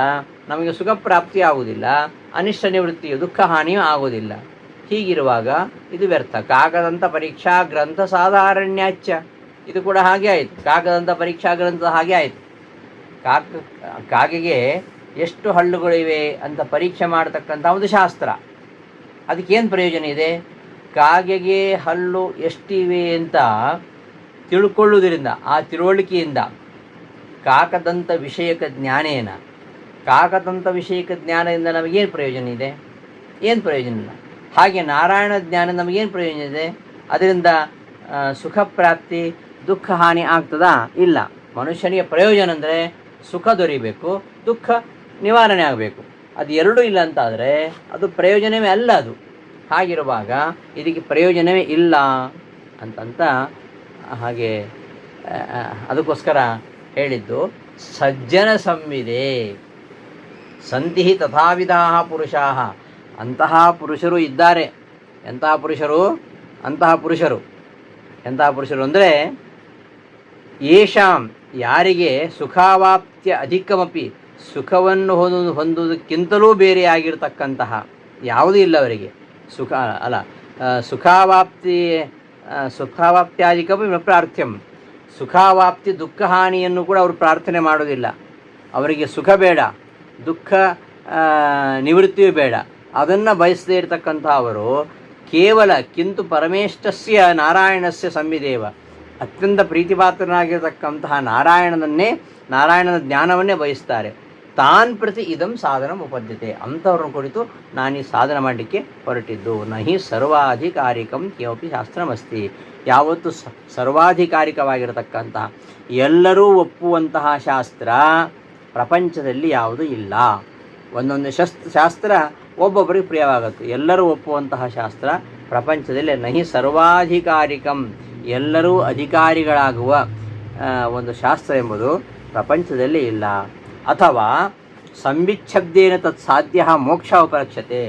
ನಮಗೆ ಸುಖ ಪ್ರಾಪ್ತಿ ಆಗುವುದಿಲ್ಲ, ಅನಿಷ್ಟ ನಿವೃತ್ತಿಯು ದುಃಖ ಹಾನಿಯೂ ಆಗೋದಿಲ್ಲ. ಹೀಗಿರುವಾಗ ಇದು ವ್ಯರ್ಥ. ಕಾಕದಂತ ಪರೀಕ್ಷಾ ಗ್ರಂಥ ಸಾಧಾರಣ್ಯಾಚ್ಯ, ಇದು ಕೂಡ ಹಾಗೆ ಆಯಿತು. ಕಾಕದಂತ ಪರೀಕ್ಷಾ ಗ್ರಂಥ ಹಾಗೆ ಆಯಿತು. ಕಾಗೆಗೆ ಎಷ್ಟು ಹಲ್ಲುಗಳಿವೆ ಅಂತ ಪರೀಕ್ಷೆ ಮಾಡತಕ್ಕಂಥ ಒಂದು ಶಾಸ್ತ್ರ. ಅದಕ್ಕೇನು ಪ್ರಯೋಜನ ಇದೆ? ಕಾಗೆಗೆ ಹಲ್ಲು ಎಷ್ಟಿವೆ ಅಂತ ತಿಳ್ಕೊಳ್ಳುವುದರಿಂದ, ಆ ತಿಳುವಳಿಕೆಯಿಂದ ಕಾಕದಂತ ವಿಷಯಕ ಜ್ಞಾನೇನ, ಕಾಕದಂತ ವಿಷಯಕ ಜ್ಞಾನದಿಂದ ನಮಗೇನು ಪ್ರಯೋಜನ ಇದೆ? ಏನು ಪ್ರಯೋಜನ ಇಲ್ಲ. ಹಾಗೆ ನಾರಾಯಣ ಜ್ಞಾನ ನಮಗೇನು ಪ್ರಯೋಜನ ಇದೆ? ಅದರಿಂದ ಸುಖ ಪ್ರಾಪ್ತಿ, ದುಃಖ ಹಾನಿ ಆಗ್ತದಾ? ಇಲ್ಲ. ಮನುಷ್ಯನಿಗೆ ಪ್ರಯೋಜನ ಅಂದರೆ ಸುಖ ದೊರೀಬೇಕು, ದುಃಖ ನಿವಾರಣೆ ಆಗಬೇಕು. ಅದು ಎರಡೂ ಇಲ್ಲ ಅಂತಾದರೆ ಅದು ಪ್ರಯೋಜನವೇ ಅಲ್ಲ. ಅದು ಹಾಗಿರುವಾಗ ಇದಕ್ಕೆ ಪ್ರಯೋಜನವೇ ಇಲ್ಲ ಅಂತಂತ ಹಾಗೆ ಅದಕ್ಕೋಸ್ಕರ ಹೇಳಿದ್ದು ಸಜ್ಜನ ಸಂವಿದೆ. ಸಂತಿ ತಥಾವಿಧಾ ಪುರುಷಾ, ಅಂತಹ ಪುರುಷರು ಇದ್ದಾರೆ. ಎಂತಹ ಪುರುಷರು? ಅಂತಹ ಪುರುಷರು ಎಂಥ ಪುರುಷರು ಅಂದರೆ ಯೇಷಾಂ ಯಾರಿಗೆ ಸುಖಾವಾಪ್ತ್ಯ ಅಧಿಕಮಪಿ ಸುಖವನ್ನು ಹೊಂದುವುದಕ್ಕಿಂತಲೂ ಬೇರೆಯಾಗಿರ್ತಕ್ಕಂತಹ ಯಾವುದೂ ಇಲ್ಲ ಅವರಿಗೆ. ಸುಖ ಅಲ್ಲ ಸುಖಾವಾಪ್ತ್ಯಾಧಿಕಮಿ ಪ್ರಾರ್ಥ್ಯಂ, ಸುಖಾವಾಪ್ತಿ ದುಃಖ ಹಾನಿಯನ್ನು ಕೂಡ ಅವರು ಪ್ರಾರ್ಥನೆ ಮಾಡೋದಿಲ್ಲ. ಅವರಿಗೆ ಸುಖ ಬೇಡ, ದುಃಖ ನಿವೃತ್ತಿಯೂ ಬೇಡ, ಅದನ್ನು ಬಯಸದೇ ಇರತಕ್ಕಂಥ ಅವರು ಕೇವಲ ಕಿಂತು ಪರಮೇಷ್ಟಸ್ಯ ನಾರಾಯಣಸ್ಯ ಸಂವಿದೇವ, ಅತ್ಯಂತ ಪ್ರೀತಿಪಾತ್ರನಾಗಿರತಕ್ಕಂತಹ ನಾರಾಯಣನ ಜ್ಞಾನವನ್ನೇ ಬಯಸ್ತಾರೆ. ತಾನ್ ಪ್ರತಿ ಇದಂ ಸಾಧನ ಉಪದ್ಯತೆ, ಅಂಥವ್ರನ್ನ ಕುರಿತು ನಾನು ಈ ಸಾಧನೆ ಮಾಡಲಿಕ್ಕೆ ಹೊರಟಿದ್ದು. ನಹಿ ಸರ್ವಾಧಿಕಾರಿಕಂ ಕಿಮಪಿ ಶಾಸ್ತ್ರಮಸ್ತಿ, ಯಾವತ್ತು ಸರ್ವಾಧಿಕಾರಿಕವಾಗಿರತಕ್ಕಂತಹ ಎಲ್ಲರೂ ಒಪ್ಪುವಂತಹ ಶಾಸ್ತ್ರ ಪ್ರಪಂಚದಲ್ಲಿ ಯಾವುದೂ ಇಲ್ಲ. ಒಂದೊಂದು ಶಾಸ್ತ್ರ ಒಬ್ಬೊಬ್ಬರಿಗೆ ಪ್ರಿಯವಾಗುತ್ತೆ. ಎಲ್ಲರೂ ಒಪ್ಪುವಂತಹ ಶಾಸ್ತ್ರ ಪ್ರಪಂಚದಲ್ಲಿ ನಹಿ ಸರ್ವಾಧಿಕಾರಿಕಂ, ಎಲ್ಲರೂ ಅಧಿಕಾರಿಗಳಾಗುವ ಒಂದು ಶಾಸ್ತ್ರ ಎಂಬುದು ಪ್ರಪಂಚದಲ್ಲಿ ಇಲ್ಲ. ಅಥವಾ ಸಂವಿಚ್ಛಬ್ದೇನ ತತ್ ಸಾಧ್ಯ ಮೋಕ್ಷ ಉಪಲಕ್ಷ್ಯತೆ,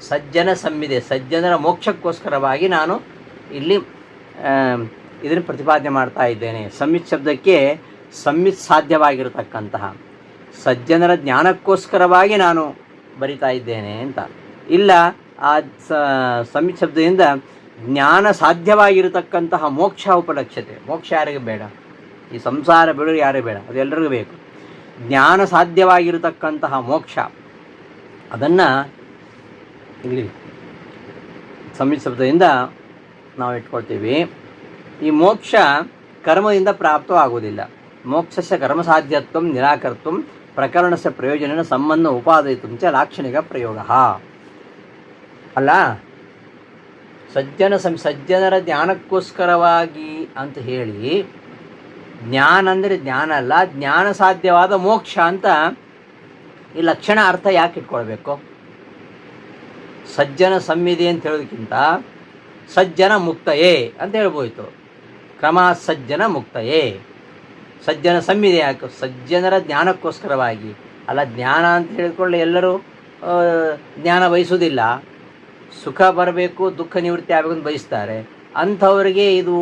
ಸಜ್ಜನ ಸಂವಿದೆ, ಸಜ್ಜನರ ಮೋಕ್ಷಕ್ಕೋಸ್ಕರವಾಗಿ ನಾನು ಇಲ್ಲಿ ಇದನ್ನು ಪ್ರತಿಪಾದನೆ ಮಾಡ್ತಾ ಇದ್ದೇನೆ. ಸಂವಿತ್ ಶಬ್ದಕ್ಕೆ ಸಂವಿತ್ ಸಾಧ್ಯವಾಗಿರತಕ್ಕಂತಹ, ಸಜ್ಜನರ ಜ್ಞಾನಕ್ಕೋಸ್ಕರವಾಗಿ ನಾನು ಬರಿತಾ ಇದ್ದೇನೆ ಅಂತ. ಇಲ್ಲ, ಆ ಸಂವಿತ್ ಶಬ್ದದಿಂದ ಜ್ಞಾನ ಸಾಧ್ಯವಾಗಿರತಕ್ಕಂತಹ ಮೋಕ್ಷ ಉಪಲಕ್ಷ್ಯತೆ, ಮೋಕ್ಷ ಯಾರಿಗೆ ಬೇಡ, ಈ ಸಂಸಾರ ಬಿಡೋರು ಯಾರೇ ಬೇಡ, ಅದು ಎಲ್ಲರಿಗೂ ಬೇಕು. ಜ್ಞಾನ ಸಾಧ್ಯವಾಗಿರತಕ್ಕಂತಹ ಮೋಕ್ಷ, ಅದನ್ನು ಇಲ್ಲಿ ಸಂವಿತ್ ಶಬ್ದದಿಂದ ನಾವು ಇಟ್ಕೊಳ್ತೀವಿ. ಈ ಮೋಕ್ಷ ಕರ್ಮದಿಂದ ಪ್ರಾಪ್ತವಾಗುವುದಿಲ್ಲ. ಮೋಕ್ಷಸ್ಯ ಕರ್ಮಸಾಧ್ಯತ್ವ ನಿರಾಕರ್ತು ಪ್ರಕರಣಸ್ಯ ಪ್ರಯೋಜನ ಸಂಬಂಧ ಉಪಾದಯಿತು ಚ ಲಾಕ್ಷಣಿಕ ಪ್ರಯೋಗ. ಅಲ್ಲ, ಸಜ್ಜನರ ಜ್ಞಾನಕ್ಕೋಸ್ಕರವಾಗಿ ಅಂತ ಹೇಳಿ, ಜ್ಞಾನ ಅಂದರೆ ಜ್ಞಾನ ಅಲ್ಲ, ಜ್ಞಾನ ಸಾಧ್ಯವಾದ ಮೋಕ್ಷ ಅಂತ ಈ ಲಕ್ಷಣ ಅರ್ಥ ಯಾಕೆ ಇಟ್ಕೊಳ್ಬೇಕು? ಸಜ್ಜನ ಸಂವಿದೆ ಅಂತ ಹೇಳೋದಕ್ಕಿಂತ ಸಜ್ಜನ ಮುಕ್ತಯೇ ಅಂತ ಹೇಳ್ಬೋಯ್ತು. ಕ್ರಮ ಸಜ್ಜನ ಮುಕ್ತಯೇ, ಸಜ್ಜನ ಸಂವಿದೆ ಯಾಕೆ? ಸಜ್ಜನರ ಜ್ಞಾನಕ್ಕೋಸ್ಕರವಾಗಿ ಅಲ್ಲ. ಜ್ಞಾನ ಅಂತ ಹೇಳಿಕೊಳ್ಳಿ ಎಲ್ಲರೂ ಜ್ಞಾನ ಬಯಸುವುದಿಲ್ಲ, ಸುಖ ಬರಬೇಕು, ದುಃಖ ನಿವೃತ್ತಿ ಆಗಬೇಕು ಅಂತ ಬಯಸ್ತಾರೆ. ಅಂಥವರಿಗೆ ಇದು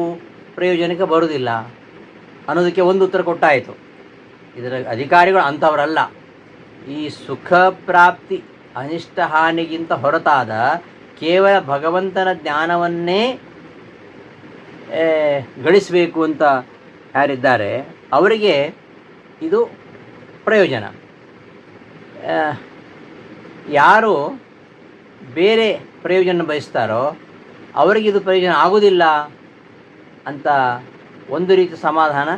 ಪ್ರಯೋಜನಕ್ಕೆ ಬರುವುದಿಲ್ಲ ಅನ್ನೋದಕ್ಕೆ ಒಂದು ಉತ್ತರ ಕೊಟ್ಟಾಯಿತು. ಇದರ ಅಧಿಕಾರಿಗಳು ಅಂಥವರಲ್ಲ. ಈ ಸುಖ ಪ್ರಾಪ್ತಿ ಅನಿಷ್ಟ ಹಾನಿಗಿಂತ ಹೊರತಾದ ಕೇವಲ ಭಗವಂತನ ಜ್ಞಾನವನ್ನೇ ಗಳಿಸಬೇಕು ಅಂತ ಯಾರಿದ್ದಾರೆ ಅವರಿಗೆ ಇದು ಪ್ರಯೋಜನ. ಯಾರು ಬೇರೆ ಪ್ರಯೋಜನ ಬಯಸ್ತಾರೋ ಅವರಿಗೆ ಇದು ಪ್ರಯೋಜನ ಆಗೋದಿಲ್ಲ ಅಂತ ಒಂದು ರೀತಿ ಸಮಾಧಾನ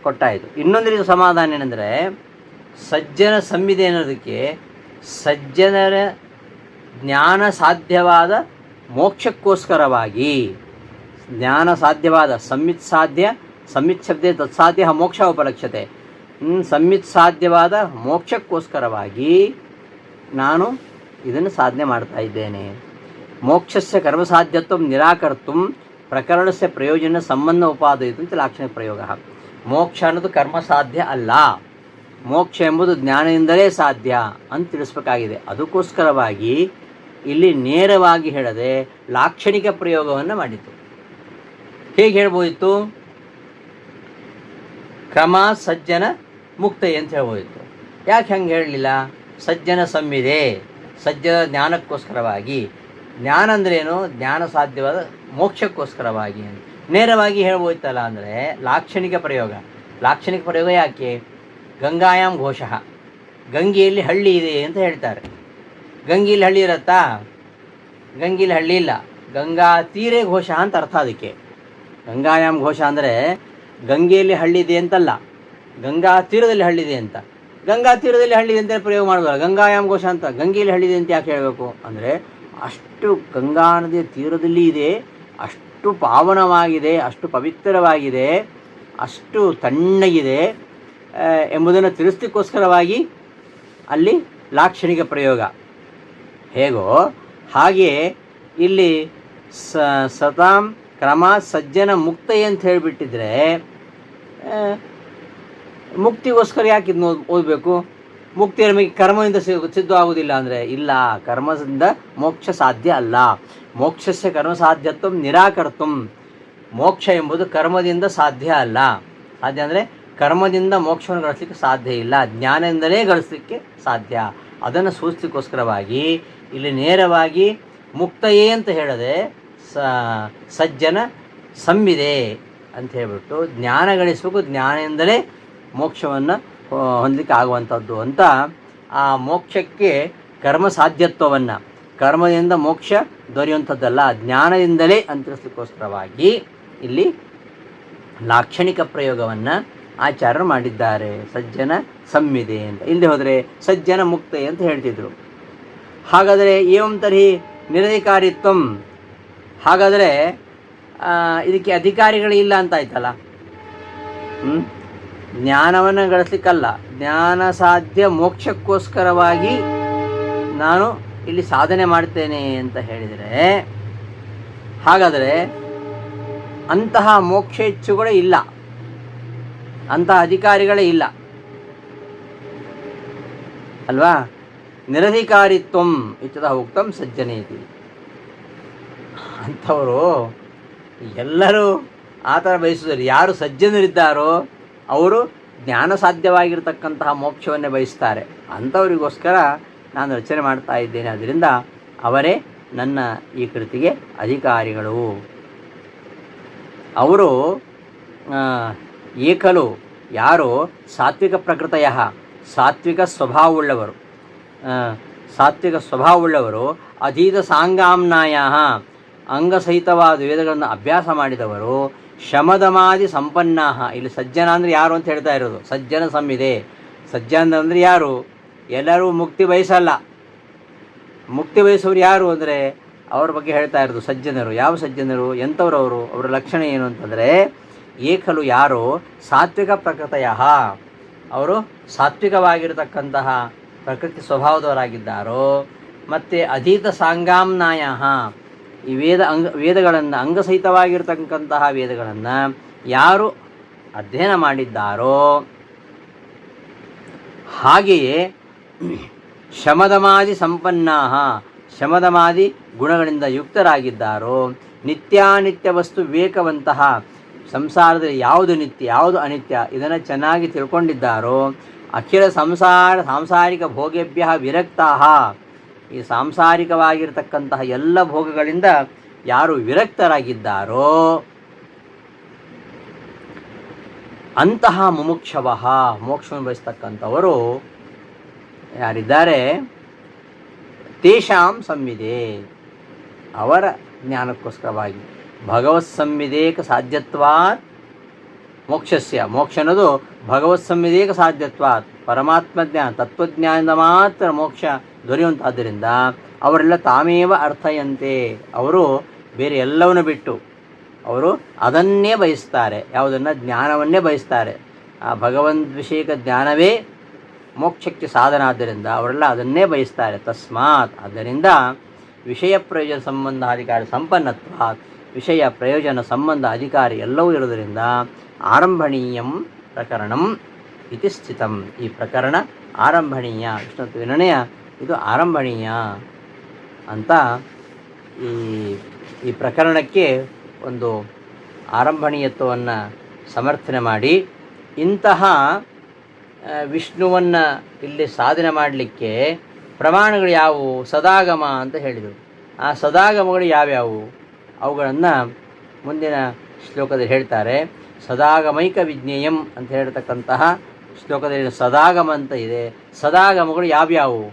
ಕೊಟ್ಟಾಯಿತು. ಇನ್ನೊಂದು ರೀತಿ ಸಮಾಧಾನ ಏನಂದರೆ, ಸಜ್ಜನ ಸಂವಿದೆ ಅನ್ನೋದಕ್ಕೆ ಸಜ್ಜನರ ಜ್ಞಾನ ಸಾಧ್ಯವಾದ ಮೋಕ್ಷಕ್ಕೋಸ್ಕರವಾಗಿ, ಜ್ಞಾನ ಸಾಧ್ಯವಾದ ಸಂವಿತ್ ಶಬ್ದ ತತ್ಸಾಧ್ಯ ಮೋಕ್ಷ ಉಪಲಕ್ಷ್ಯತೆ, ಸಂವಿತ್ ಸಾಧ್ಯವಾದ ಮೋಕ್ಷಕ್ಕೋಸ್ಕರವಾಗಿ ನಾನು ಇದನ್ನು ಸಾಧನೆ ಮಾಡ್ತಾ ಇದ್ದೇನೆ. ಮೋಕ್ಷಸ್ಯ ಕರ್ಮಸಾಧ್ಯತ್ವ ನಿರಾಕರ್ತು ಪ್ರಕರಣಸ್ಯ ಪ್ರಯೋಜನ ಸಂಬಂಧ ಉಪಾದಯಿತು ಅಂತ ಲಾಕ್ಷಣಿಕ ಪ್ರಯೋಗ. ಮೋಕ್ಷ ಅನ್ನೋದು ಕರ್ಮ ಸಾಧ್ಯ ಅಲ್ಲ, ಮೋಕ್ಷ ಎಂಬುದು ಜ್ಞಾನದಿಂದಲೇ ಸಾಧ್ಯ ಅಂತ ತಿಳಿಸ್ಬೇಕಾಗಿದೆ. ಅದಕ್ಕೋಸ್ಕರವಾಗಿ ಇಲ್ಲಿ ನೇರವಾಗಿ ಹೇಳದೆ ಲಾಕ್ಷಣಿಕ ಪ್ರಯೋಗವನ್ನು ಮಾಡಿತು. ಹೇಗೆ ಹೇಳ್ಬೋದಿತ್ತು? ಕ್ರಮ ಸಜ್ಜನ ಮುಕ್ತ ಅಂತ ಹೇಳ್ಬೋದಿತ್ತು. ಯಾಕೆ ಹಂಗೆ ಹೇಳಲಿಲ್ಲ? ಸಜ್ಜನ ಸಂವಿದೆ, ಸಜ್ಜನ ಜ್ಞಾನಕ್ಕೋಸ್ಕರವಾಗಿ. ಜ್ಞಾನ ಅಂದ್ರೇನು? ಜ್ಞಾನ ಸಾಧ್ಯವಾದ ಮೋಕ್ಷಕ್ಕೋಸ್ಕರವಾಗಿ ಅಂತ ನೇರವಾಗಿ ಹೇಳ್ಬೋಯ್ತಲ್ಲ. ಅಂದರೆ ಲಾಕ್ಷಣಿಕ ಪ್ರಯೋಗ. ಲಾಕ್ಷಣಿಕ ಪ್ರಯೋಗ ಯಾಕೆ? ಗಂಗಾಯಾಮ್ ಘೋಷಃ, ಗಂಗೆಯಲ್ಲಿ ಹಳ್ಳಿ ಇದೆ ಅಂತ ಹೇಳ್ತಾರೆ. ಗಂಗೆಯಲ್ಲಿ ಹಳ್ಳಿ ಇರತ್ತಾ? ಗಂಗೆಯಲ್ಲಿ ಹಳ್ಳಿ ಇಲ್ಲ. ಗಂಗಾ ತೀರೆ ಘೋಷ ಅಂತ ಅರ್ಥ. ಅದಕ್ಕೆ ಗಂಗಾಯಾಮ್ ಘೋಷ ಅಂದರೆ ಗಂಗೆಯಲ್ಲಿ ಹಳ್ಳಿ ಇದೆ ಅಂತಲ್ಲ, ಗಂಗಾ ತೀರದಲ್ಲಿ ಹಳ್ಳಿದೆ ಅಂತ. ಗಂಗಾ ತೀರದಲ್ಲಿ ಹಳ್ಳಿದೆ ಅಂತ ಪ್ರಯೋಗ ಮಾಡೋದಲ್ಲ, ಗಂಗಾಯಾಮ್ ಘೋಷ ಅಂತ. ಗಂಗೆಯಲ್ಲಿ ಹಳ್ಳಿದೆ ಅಂತ ಯಾಕೆ ಹೇಳಬೇಕು ಅಂದರೆ, ಅಷ್ಟು ಗಂಗಾ ನದಿಯ ತೀರದಲ್ಲಿ ಇದೆ, ಅಷ್ಟು ಪಾವನವಾಗಿದೆ, ಅಷ್ಟು ಪವಿತ್ರವಾಗಿದೆ, ಅಷ್ಟು ತಣ್ಣಗಿದೆ ಎಂಬುದನ್ನು ತಿಳಿಸ್ಲಿಕ್ಕೋಸ್ಕರವಾಗಿ ಅಲ್ಲಿ ಲಾಕ್ಷಣಿಕ ಪ್ರಯೋಗ. ಹೇಗೋ ಹಾಗೆಯೇ ಇಲ್ಲಿ ಸತಾಂ ಕ್ರಮ ಸಜ್ಜನ ಮುಕ್ತ ಅಂತ ಹೇಳಿಬಿಟ್ಟಿದ್ರೆ, ಮುಕ್ತಿಗೋಸ್ಕರ ಯಾಕೆ ಇದನ್ನು ಓದಬೇಕು? ಮುಕ್ತಿ ನಮಗೆ ಕರ್ಮದಿಂದ ಸಿದ್ಧ ಆಗುವುದಿಲ್ಲ ಅಂದರೆ ಇಲ್ಲ, ಕರ್ಮದಿಂದ ಮೋಕ್ಷ ಸಾಧ್ಯ ಅಲ್ಲ. ಮೋಕ್ಷಸ್ಯ ಕರ್ಮ ಸಾಧ್ಯತ್ವ ನಿರಾಕರ್ತು, ಮೋಕ್ಷ ಎಂಬುದು ಕರ್ಮದಿಂದ ಸಾಧ್ಯ ಅಲ್ಲ. ಸಾಧ್ಯ ಅಂದರೆ ಕರ್ಮದಿಂದ ಮೋಕ್ಷವನ್ನು ಗಳಿಸ್ಲಿಕ್ಕೆ ಸಾಧ್ಯ ಇಲ್ಲ, ಜ್ಞಾನದಿಂದಲೇ ಗಳಿಸ್ಲಿಕ್ಕೆ ಸಾಧ್ಯ. ಅದನ್ನು ಸೂಚಿಸಲಿಕ್ಕೋಸ್ಕರವಾಗಿ ಇಲ್ಲಿ ನೇರವಾಗಿ ಮುಕ್ತಯೇ ಅಂತ ಹೇಳದೆ ಸಜ್ಜನ ಸಂವಿದೆ ಅಂತ ಹೇಳ್ಬಿಟ್ಟು ಜ್ಞಾನ ಗಳಿಸಬೇಕು, ಜ್ಞಾನದಿಂದಲೇ ಮೋಕ್ಷವನ್ನು ಹೊಂದಲಿಕ್ಕೆ ಆಗುವಂಥದ್ದು ಅಂತ ಆ ಮೋಕ್ಷಕ್ಕೆ ಕರ್ಮ ಸಾಧ್ಯತ್ವವನ್ನು, ಕರ್ಮದಿಂದ ಮೋಕ್ಷ ದೊರೆಯುವಂಥದ್ದಲ್ಲ, ಜ್ಞಾನದಿಂದಲೇ ಅಂತ ತಿಳಿಸ್ಲಿಕ್ಕೋಸ್ಕರವಾಗಿ ಇಲ್ಲಿ ಲಾಕ್ಷಣಿಕ ಪ್ರಯೋಗವನ್ನು ಆಚಾರ್ಯರು ಮಾಡಿದ್ದಾರೆ. ಸಜ್ಜನ ಸಂವಿದೆ ಅಂತ. ಇಲ್ಲಿ ಹೋದರೆ ಸಜ್ಜನ ಮುಕ್ತೆ ಅಂತ ಹೇಳ್ತಿದ್ರು. ಹಾಗಾದರೆ ಏವಂ ತರ್ಹಿ ನಿರಧಿಕಾರಿತ್ವಂ, ಹಾಗಾದರೆ ಇದಕ್ಕೆ ಅಧಿಕಾರಿಗಳಿಲ್ಲ ಅಂತ ಆಯ್ತಲ್ಲ. ಜ್ಞಾನವನ್ನು ಗಳಿಸ್ಲಿಕ್ಕಲ್ಲ, ಜ್ಞಾನ ಸಾಧ್ಯ ಮೋಕ್ಷಕ್ಕೋಸ್ಕರವಾಗಿ ನಾನು ಇಲ್ಲಿ ಸಾಧನೆ ಮಾಡ್ತೇನೆ ಅಂತ ಹೇಳಿದರೆ, ಹಾಗಾದರೆ ಅಂತಹ ಮೋಕ್ಷೇಚ್ಛುಗಳೇ ಇಲ್ಲ, ಅಂತಹ ಅಧಿಕಾರಿಗಳೇ ಇಲ್ಲ ಅಲ್ವಾ. ನಿರಧಿಕಾರಿತ್ವಂ ಇತ್ಯದ ಉಕ್ತಂ ಸಜ್ಜನೇತಿ. ಅಂಥವರು ಎಲ್ಲರೂ ಆ ಥರ ಬಯಸಿದರು. ಯಾರು ಸಜ್ಜನರಿದ್ದಾರೋ ಅವರು ಜ್ಞಾನ ಸಾಧ್ಯವಾಗಿರ್ತಕ್ಕಂತಹ ಮೋಕ್ಷವನ್ನೇ ಬಯಸ್ತಾರೆ. ಅಂಥವರಿಗೋಸ್ಕರ ನಾನು ರಚನೆ ಮಾಡ್ತಾ ಇದ್ದೇನೆ. ಅದರಿಂದ ಅವರೇ ನನ್ನ ಈ ಕೃತಿಗೆ ಅಧಿಕಾರಿಗಳು. ಅವರು ಏಕಲು ಯಾರು ಸಾತ್ವಿಕ ಪ್ರಕೃತಯ, ಸಾತ್ವಿಕ ಸ್ವಭಾವವುಳ್ಳವರು, ಸಾತ್ವಿಕ ಸ್ವಭಾವವುಳ್ಳವರು, ಅಧೀತ ಸಾಂಗಾಮ್ನಾಯ ಅಂಗಸಹಿತವಾದ ವೇದಗಳನ್ನು ಅಭ್ಯಾಸ ಮಾಡಿದವರು, ಶಮದಮಾದಿ ಸಂಪನ್ನ. ಇಲ್ಲಿ ಸಜ್ಜನ ಅಂದರೆ ಯಾರು ಅಂತ ಹೇಳ್ತಾ ಇರೋದು. ಸಜ್ಜನ ಸಂವಿದೆ. ಸಜ್ಜನ ಅಂದರೆ ಯಾರು? ಎಲ್ಲರೂ ಮುಕ್ತಿ ಬಯಸಲ್ಲ. ಮುಕ್ತಿ ಬಯಸೋರು ಯಾರು ಅಂದರೆ ಅವ್ರ ಬಗ್ಗೆ ಹೇಳ್ತಾ ಇರೋದು ಸಜ್ಜನರು. ಯಾವ ಸಜ್ಜನರು? ಎಂಥವ್ರವರು? ಅವರ ಲಕ್ಷಣ ಏನು ಅಂತಂದರೆ, ಏಕಲು ಯಾರು ಸಾತ್ವಿಕ ಪ್ರಕೃತಯ, ಅವರು ಸಾತ್ವಿಕವಾಗಿರತಕ್ಕಂತಹ ಪ್ರಕೃತಿ ಸ್ವಭಾವದವರಾಗಿದ್ದಾರೋ, ಮತ್ತು ಅಧೀತ ಸಾಂಗಾಮ್ನಾಯ ಈ ವೇದಗಳನ್ನು ಅಂಗಸಹಿತವಾಗಿರ್ತಕ್ಕಂತಹ ವೇದಗಳನ್ನು ಯಾರು ಅಧ್ಯಯನ ಮಾಡಿದ್ದಾರೋ, ಹಾಗೆಯೇ ಶಮದಮಾದಿ ಸಂಪನ್ನಾ, ಶಮದಮಾದಿ ಗುಣಗಳಿಂದ ಯುಕ್ತರಾಗಿದ್ದಾರೋ, ನಿತ್ಯಾನಿತ್ಯ ವಸ್ತು ವಿವೇಕವಂತಹ, ಸಂಸಾರದಲ್ಲಿ ಯಾವುದು ನಿತ್ಯ ಯಾವುದು ಅನಿತ್ಯ ಇದನ್ನು ಚೆನ್ನಾಗಿ ತಿಳ್ಕೊಂಡಿದ್ದಾರೋ, ಅಖಿಲ ಸಾಂಸಾರಿಕ ಭೋಗೇಭ್ಯ ವಿರಕ್ತಾ, ಈ ಸಾಂಸಾರಿಕವಾಗಿರ್ತಕ್ಕಂತಹ ಎಲ್ಲ ಭೋಗಗಳಿಂದ ಯಾರು ವಿರಕ್ತರಾಗಿದ್ದಾರೋ ಅಂತಹ ಮುಮುಕ್ಷವಃ, ಮೋಕ್ಷವನ್ನು ಬಯಸ್ತಕ್ಕಂಥವರು ಯಾರಿದ್ದಾರೆ, ತೇಷಾಂ ಸಂವಿದೆ, ಅವರ ಜ್ಞಾನಕ್ಕೋಸ್ಕರವಾಗಿ ಭಗವತ್ ಸಂವಿಧೇಕ ಸಾಧ್ಯತ್ವಾತ್ ಮೋಕ್ಷಸ್ಯ, ಮೋಕ್ಷ ಅನ್ನೋದು ಭಗವತ್ ಸಂವಿಧೇಕ ಸಾಧ್ಯತ್ವಾತ್, ಪರಮಾತ್ಮ ಜ್ಞಾನ ತತ್ವಜ್ಞಾನದಿಂದ ಮಾತ್ರ ಮೋಕ್ಷ ದೊರೆಯುವಂತಾದ್ದರಿಂದ ಅವರೆಲ್ಲ ತಾಮೇವ ಅರ್ಥಯಂತೆ, ಅವರು ಬೇರೆ ಎಲ್ಲವನ್ನು ಬಿಟ್ಟು ಅವರು ಅದನ್ನೇ ಬಯಸ್ತಾರೆ. ಯಾವುದನ್ನು? ಜ್ಞಾನವನ್ನೇ ಬಯಸ್ತಾರೆ. ಆ ಭಗವಂತವಿಷಯಕ ಜ್ಞಾನವೇ ಮೋಕ್ಷಕ್ಕೆ ಸಾಧನ. ಆದ್ದರಿಂದ ಅವರೆಲ್ಲ ಅದನ್ನೇ ಬಯಸ್ತಾರೆ. ತಸ್ಮಾತ್, ಆದ್ದರಿಂದ ವಿಷಯ ಪ್ರಯೋಜನ ಸಂಬಂಧ ಅಧಿಕಾರಿ ಸಂಪನ್ನತ್ವ, ವಿಷಯ ಪ್ರಯೋಜನ ಸಂಬಂಧ ಅಧಿಕಾರಿ ಎಲ್ಲವೂ ಇರುವುದರಿಂದ ಆರಂಭಣೀಯಂ ಪ್ರಕರಣಂ ಇತಿ ಸ್ಥಿತಂ, ಈ ಪ್ರಕರಣ ಆರಂಭಣೀಯ, ವಿಷ್ಣುತ್ವ ವಿನಯ ಇದು ಆರಂಭಣೀಯ ಅಂತ ಈ ಪ್ರಕರಣಕ್ಕೆ ಒಂದು ಆರಂಭಣೀಯತ್ವವನ್ನು ಸಮರ್ಥನೆ ಮಾಡಿ, ಇಂತಹ ವಿಷ್ಣುವನ್ನು ಇಲ್ಲಿ ಸಾಧನೆ ಮಾಡಲಿಕ್ಕೆ ಪ್ರಮಾಣಗಳು ಯಾವುವು? ಸದಾಗಮ ಅಂತ ಹೇಳಿದರು. ಆ ಸದಾಗಮಗಳು ಯಾವ್ಯಾವು? ಅವುಗಳನ್ನು ಮುಂದಿನ ಶ್ಲೋಕದಲ್ಲಿ ಹೇಳ್ತಾರೆ. ಸದಾಗಮೈಕ ವಿಜ್ಞೇಯಂ ಅಂತ ಹೇಳ್ತಕ್ಕಂತಹ ಶ್ಲೋಕದಲ್ಲಿ ಸದಾಗಮ ಅಂತ ಇದೆ. ಸದಾಗಮಗಳು ಯಾವ್ಯಾವು?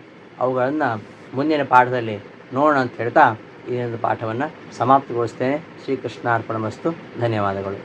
ಅವುಗಳನ್ನು ಮುಂದಿನ ಪಾಠದಲ್ಲಿ ನೋಡೋಣ ಅಂತ ಹೇಳ್ತಾ ಈ ಒಂದು ಪಾಠವನ್ನು ಸಮಾಪ್ತಿಗೊಳಿಸ್ತೇನೆ. ಶ್ರೀಕೃಷ್ಣಾರ್ಪಣಮಸ್ತು. ಧನ್ಯವಾದಗಳು.